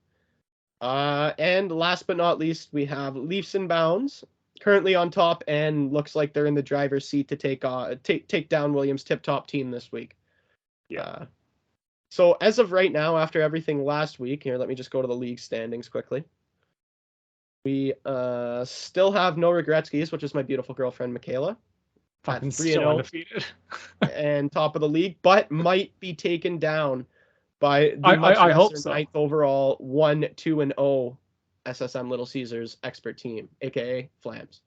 And last but not least, we have Leafs and Bounds currently on top, and looks like they're in the driver's seat to take down Williams' tip-top team this week. Yeah. So as of right now, after everything last week, here, let me just go to the league standings quickly. We still have no Regretskis, which is my beautiful girlfriend, Michaela. Fucking still undefeated. And top of the league, but might be taken down by the much lesser 9th overall 1-2-0 SSM Little Caesars expert team, aka Flams.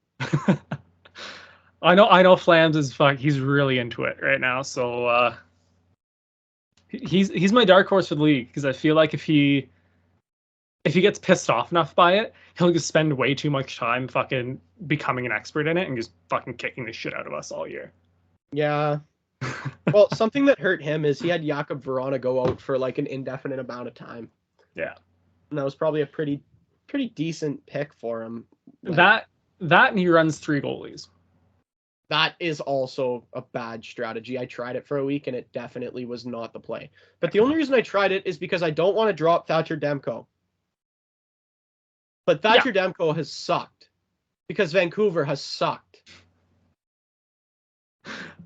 I know Flams is he's really into it right now, so he's my dark horse for the league, because I feel like if he gets pissed off enough by it, he'll just spend way too much time fucking becoming an expert in it and just fucking kicking the shit out of us all year. Yeah. Well, something that hurt him is he had Jakub Vrana go out for like an indefinite amount of time. Yeah. And that was probably a pretty decent pick for him. Like, that and he runs 3 goalies. That is also a bad strategy. I tried it for a week and it definitely was not the play. But the only reason I tried it is because I don't want to drop Thatcher Demko. But Thatcher Demko has sucked because Vancouver has sucked.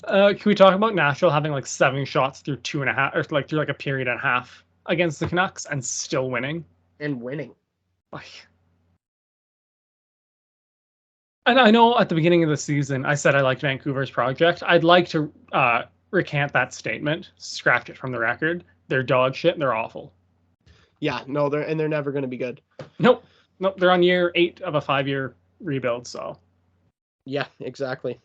Can we talk about Nashville having like 7 shots through 2.5, or like through like a period and a half against the Canucks and still winning? And winning. Like, and I know at the beginning of the season I said I liked Vancouver's project. I'd like to recant that statement, scratch it from the record. They're dog shit and they're awful. Yeah, no, they're never going to be good. Nope, they're on year 8 of a 5-year rebuild, so. Yeah, exactly.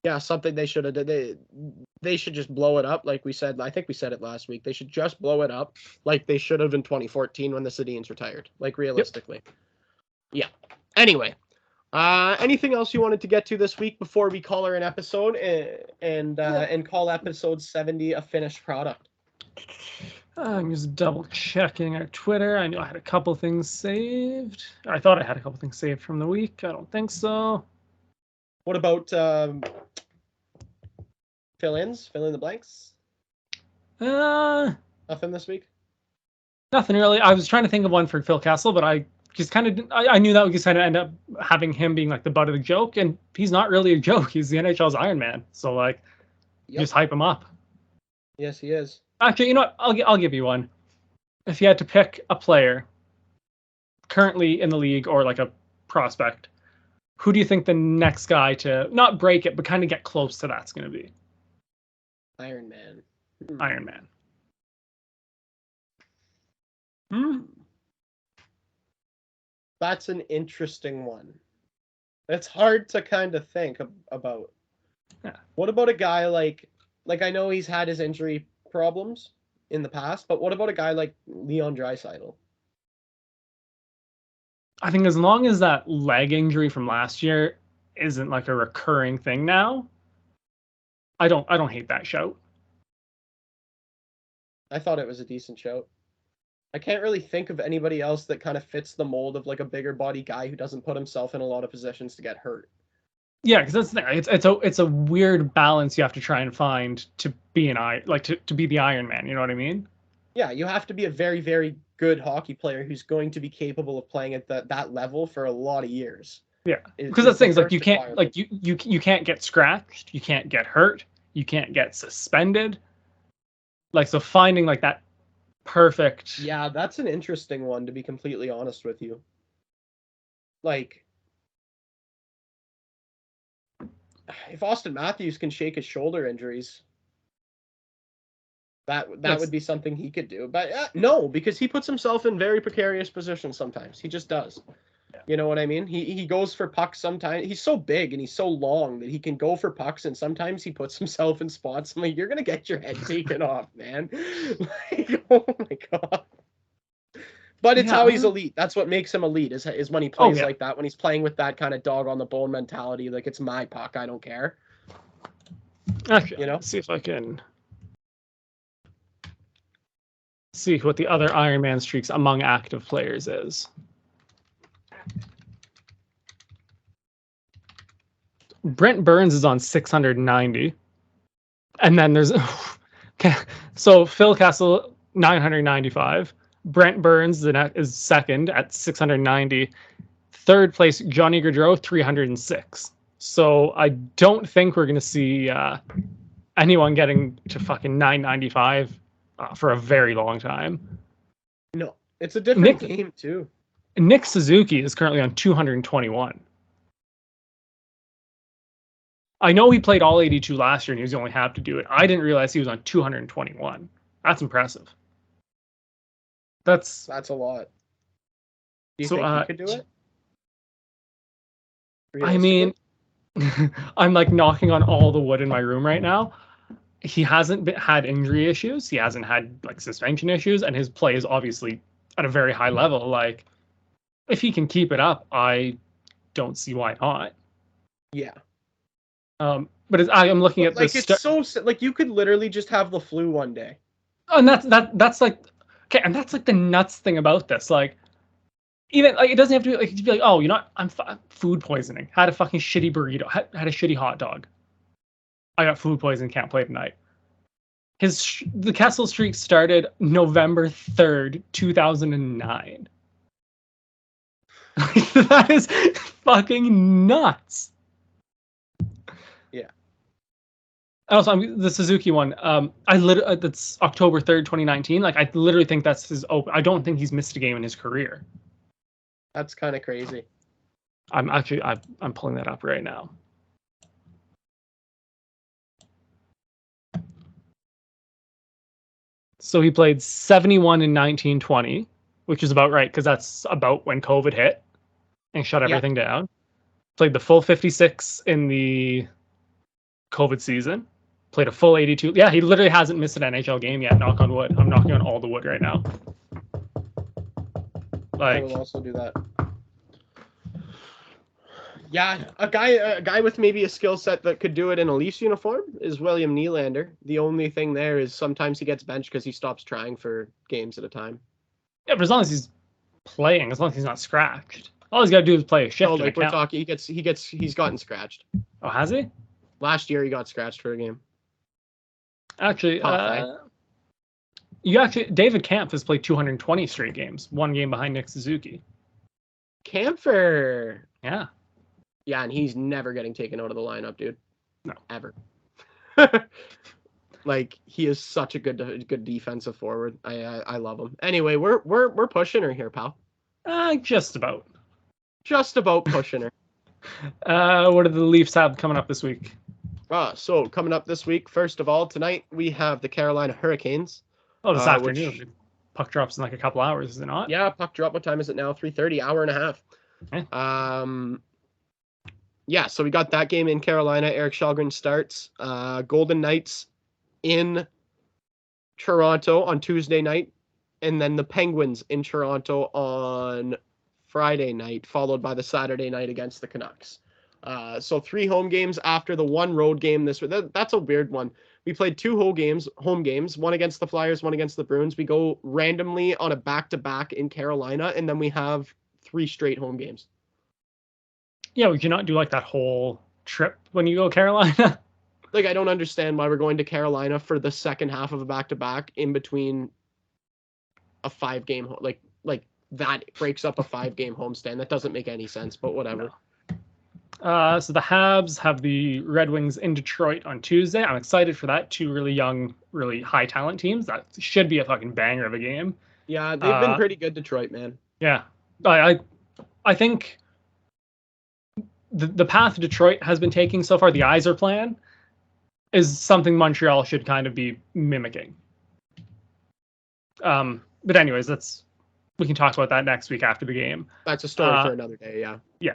Yeah, something they should have did. They should just blow it up, like we said. I think we said it last week. They should just blow it up like they should have in 2014 when the Sedins retired. Like, realistically. Yep. Yeah. Anyway, anything else you wanted to get to this week before we call her an episode and call episode 70 a finished product? I'm just double checking our Twitter. I knew I had a couple things saved. I thought I had a couple things saved from the week. I don't think so. What about fill in the blanks? Nothing this week? Nothing really. I was trying to think of one for Phil Kessel, but I just kind of I knew that would just kind of end up having him being like the butt of the joke, and he's not really a joke. He's the NHL's Iron Man, so like, just hype him up. Yes, he is. Actually, you know what? I'll give you one. If you had to pick a player currently in the league or like a prospect, who do you think the next guy to not break it but kind of get close to that's going to be? Iron Man. Iron Man. That's an interesting one. It's hard to kind of think about. Yeah. What about a guy like I know he's had his injury problems in the past, but what about a guy like Leon Draisaitl? I think as long as that leg injury from last year isn't like a recurring thing now, I don't hate that shout. I thought it was a decent shout. I can't really think of anybody else that kind of fits the mold of like a bigger body guy who doesn't put himself in a lot of positions to get hurt. Yeah, because that's the thing. It's a weird balance you have to try and find to be to be the Iron Man. You know what I mean? Yeah, you have to be a very, very good hockey player who's going to be capable of playing at that level for a lot of years. Yeah, because that's things like you can't you can't get scratched, you can't get hurt, you can't get suspended. Like, so finding like that perfect. Yeah, that's an interesting one, to be completely honest with you. Like, if Austin Matthews can shake his shoulder injuries, that would be something he could do. But no, because he puts himself in very precarious positions sometimes. He just does. Yeah. You know what I mean? He goes for pucks sometimes. He's so big and he's so long that he can go for pucks, and sometimes he puts himself in spots. I'm like, you're gonna get your head taken off, man. Like, oh my god. But it's how he's elite. That's what makes him elite, is when he plays like that, when he's playing with that kind of dog on the bone mentality, like, it's my puck, I don't care. Actually, let's see if I can see what the other Iron Man streaks among active players is. Brent Burns is on 690. And then there's so Phil Kessel 995. Brent Burns is second at 690. Third place, Johnny Gaudreau, 306. So I don't think we're going to see anyone getting to fucking 995 for a very long time. No, it's a different game too. Nick Suzuki is currently on 221. I know he played all 82 last year and he was the only Hab to do it. I didn't realize he was on 221. That's impressive. That's a lot. Do you think he could do it? I mean, I'm like knocking on all the wood in my room right now. He hasn't had injury issues. He hasn't had like suspension issues, and his play is obviously at a very high level. Like, if he can keep it up, I don't see why not. Yeah. But I'm looking at like it's so like you could literally just have the flu one day. Oh, and that's like okay, and that's like the nuts thing about this. Like, even like it doesn't have to be like to be like, oh, you know, I'm food poisoning. Had a fucking shitty burrito. Had a shitty hot dog. I got food poisoning. Can't play tonight. The Kessel streak started November 3rd, 2009. That is fucking nuts. Yeah. Also, the Suzuki one. That's October 3rd, 2019. Like, I literally think that's his open. I don't think he's missed a game in his career. That's kind of crazy. I'm pulling that up right now. So he played 71 in 1920, which is about right because that's about when COVID hit and shut everything down. Played the full 56 in the COVID season. Played a full 82. Yeah, he literally hasn't missed an NHL game yet. Knock on wood. I'm knocking on all the wood right now. Like, I will also do that. Yeah, a guy with maybe a skill set that could do it in a Leafs uniform is William Nylander. The only thing there is sometimes he gets benched because he stops trying for games at a time. Yeah, but as long as he's playing, as long as he's not scratched, all he's got to do is play a shift. No, like we're talking, he's gotten scratched. Oh, has he? Last year he got scratched for a game. Actually, David Kampf has played 220 straight games, one game behind Nick Suzuki. Camphor. Yeah. Yeah, and he's never getting taken out of the lineup, dude. No. Ever. Like, he is such a good defensive forward. I love him. Anyway, we're pushing her here, pal. Just about. Just about pushing her. What do the Leafs have coming up this week? So coming up this week, first of all, tonight we have the Carolina Hurricanes. Oh, this afternoon. Puck drops in like a couple hours, is it not? Yeah, puck drop. What time is it now? 3:30, hour and a half. Okay. Yeah, so we got that game in Carolina. Eric Shalgren starts. Golden Knights in Toronto on Tuesday night, and then the Penguins in Toronto on Friday night, followed by the Saturday night against the Canucks. So 3 home games after the 1 road game this week. That's a weird one. We played 2 home games, one against the Flyers, one against the Bruins. We go randomly on a back-to-back in Carolina, and then we have 3 straight home games. Yeah, would you not do like that whole trip when you go Carolina? Like, I don't understand why we're going to Carolina for the second half of a back-to-back in between a 5-game, like that breaks up a 5-game homestand. That doesn't make any sense, but whatever. No. So the Habs have the Red Wings in Detroit on Tuesday. I'm excited for that. 2 really young, really high talent teams. That should be a fucking banger of a game. Yeah, they've been pretty good, Detroit, man. Yeah, I think the path Detroit has been taking so far, the Yzer plan, is something Montreal should kind of be mimicking. But anyways, we can talk about that next week after the game. That's a story for another day. Yeah. Yeah.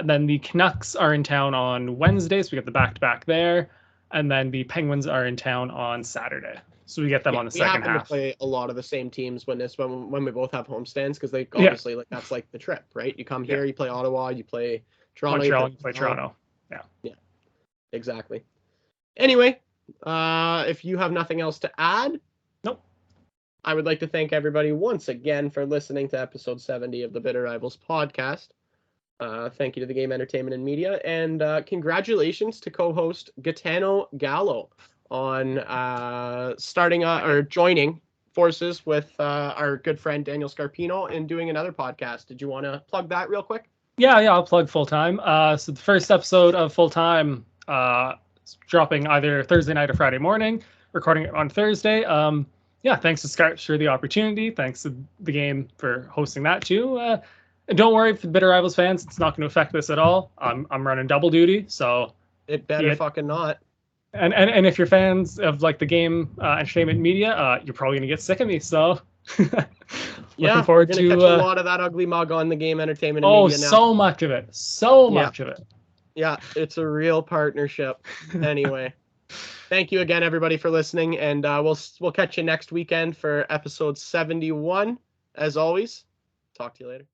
Then the Canucks are in town on Wednesday, so we get the back-to-back there. And then the Penguins are in town on Saturday. So we get them on the second half. We happen to play a lot of the same teams when we both have homestands, because they obviously that's like the trip, right? You come here, you play Ottawa, you play Toronto, Montreal, you play Toronto. Yeah. Exactly. Anyway, if you have nothing else to add, nope. I would like to thank everybody once again for listening to episode 70 of the Bitter Rivals podcast. Thank you to the Game Entertainment and Media, and congratulations to co-host Gitano Gallo on joining forces with our good friend Daniel Scarpino and doing another podcast. Did you want to plug that real quick? Yeah, I'll plug Full Time. So the first episode of Full Time is dropping either Thursday night or Friday morning, recording it on Thursday. Thanks to Scarps for the opportunity. Thanks to the game for hosting that too. And don't worry, for the Bitter Rivals fans, it's not going to affect this at all. I'm running double duty, so it better fucking not. And if you're fans of like the Game Entertainment Media, you're probably going to get sick of me. So looking forward to catch a lot of that ugly mug on the Game Entertainment and Media now. So much of it. So much of it. Yeah, it's a real partnership. Anyway, thank you again, everybody, for listening, and we'll catch you next weekend for episode 71. As always, talk to you later.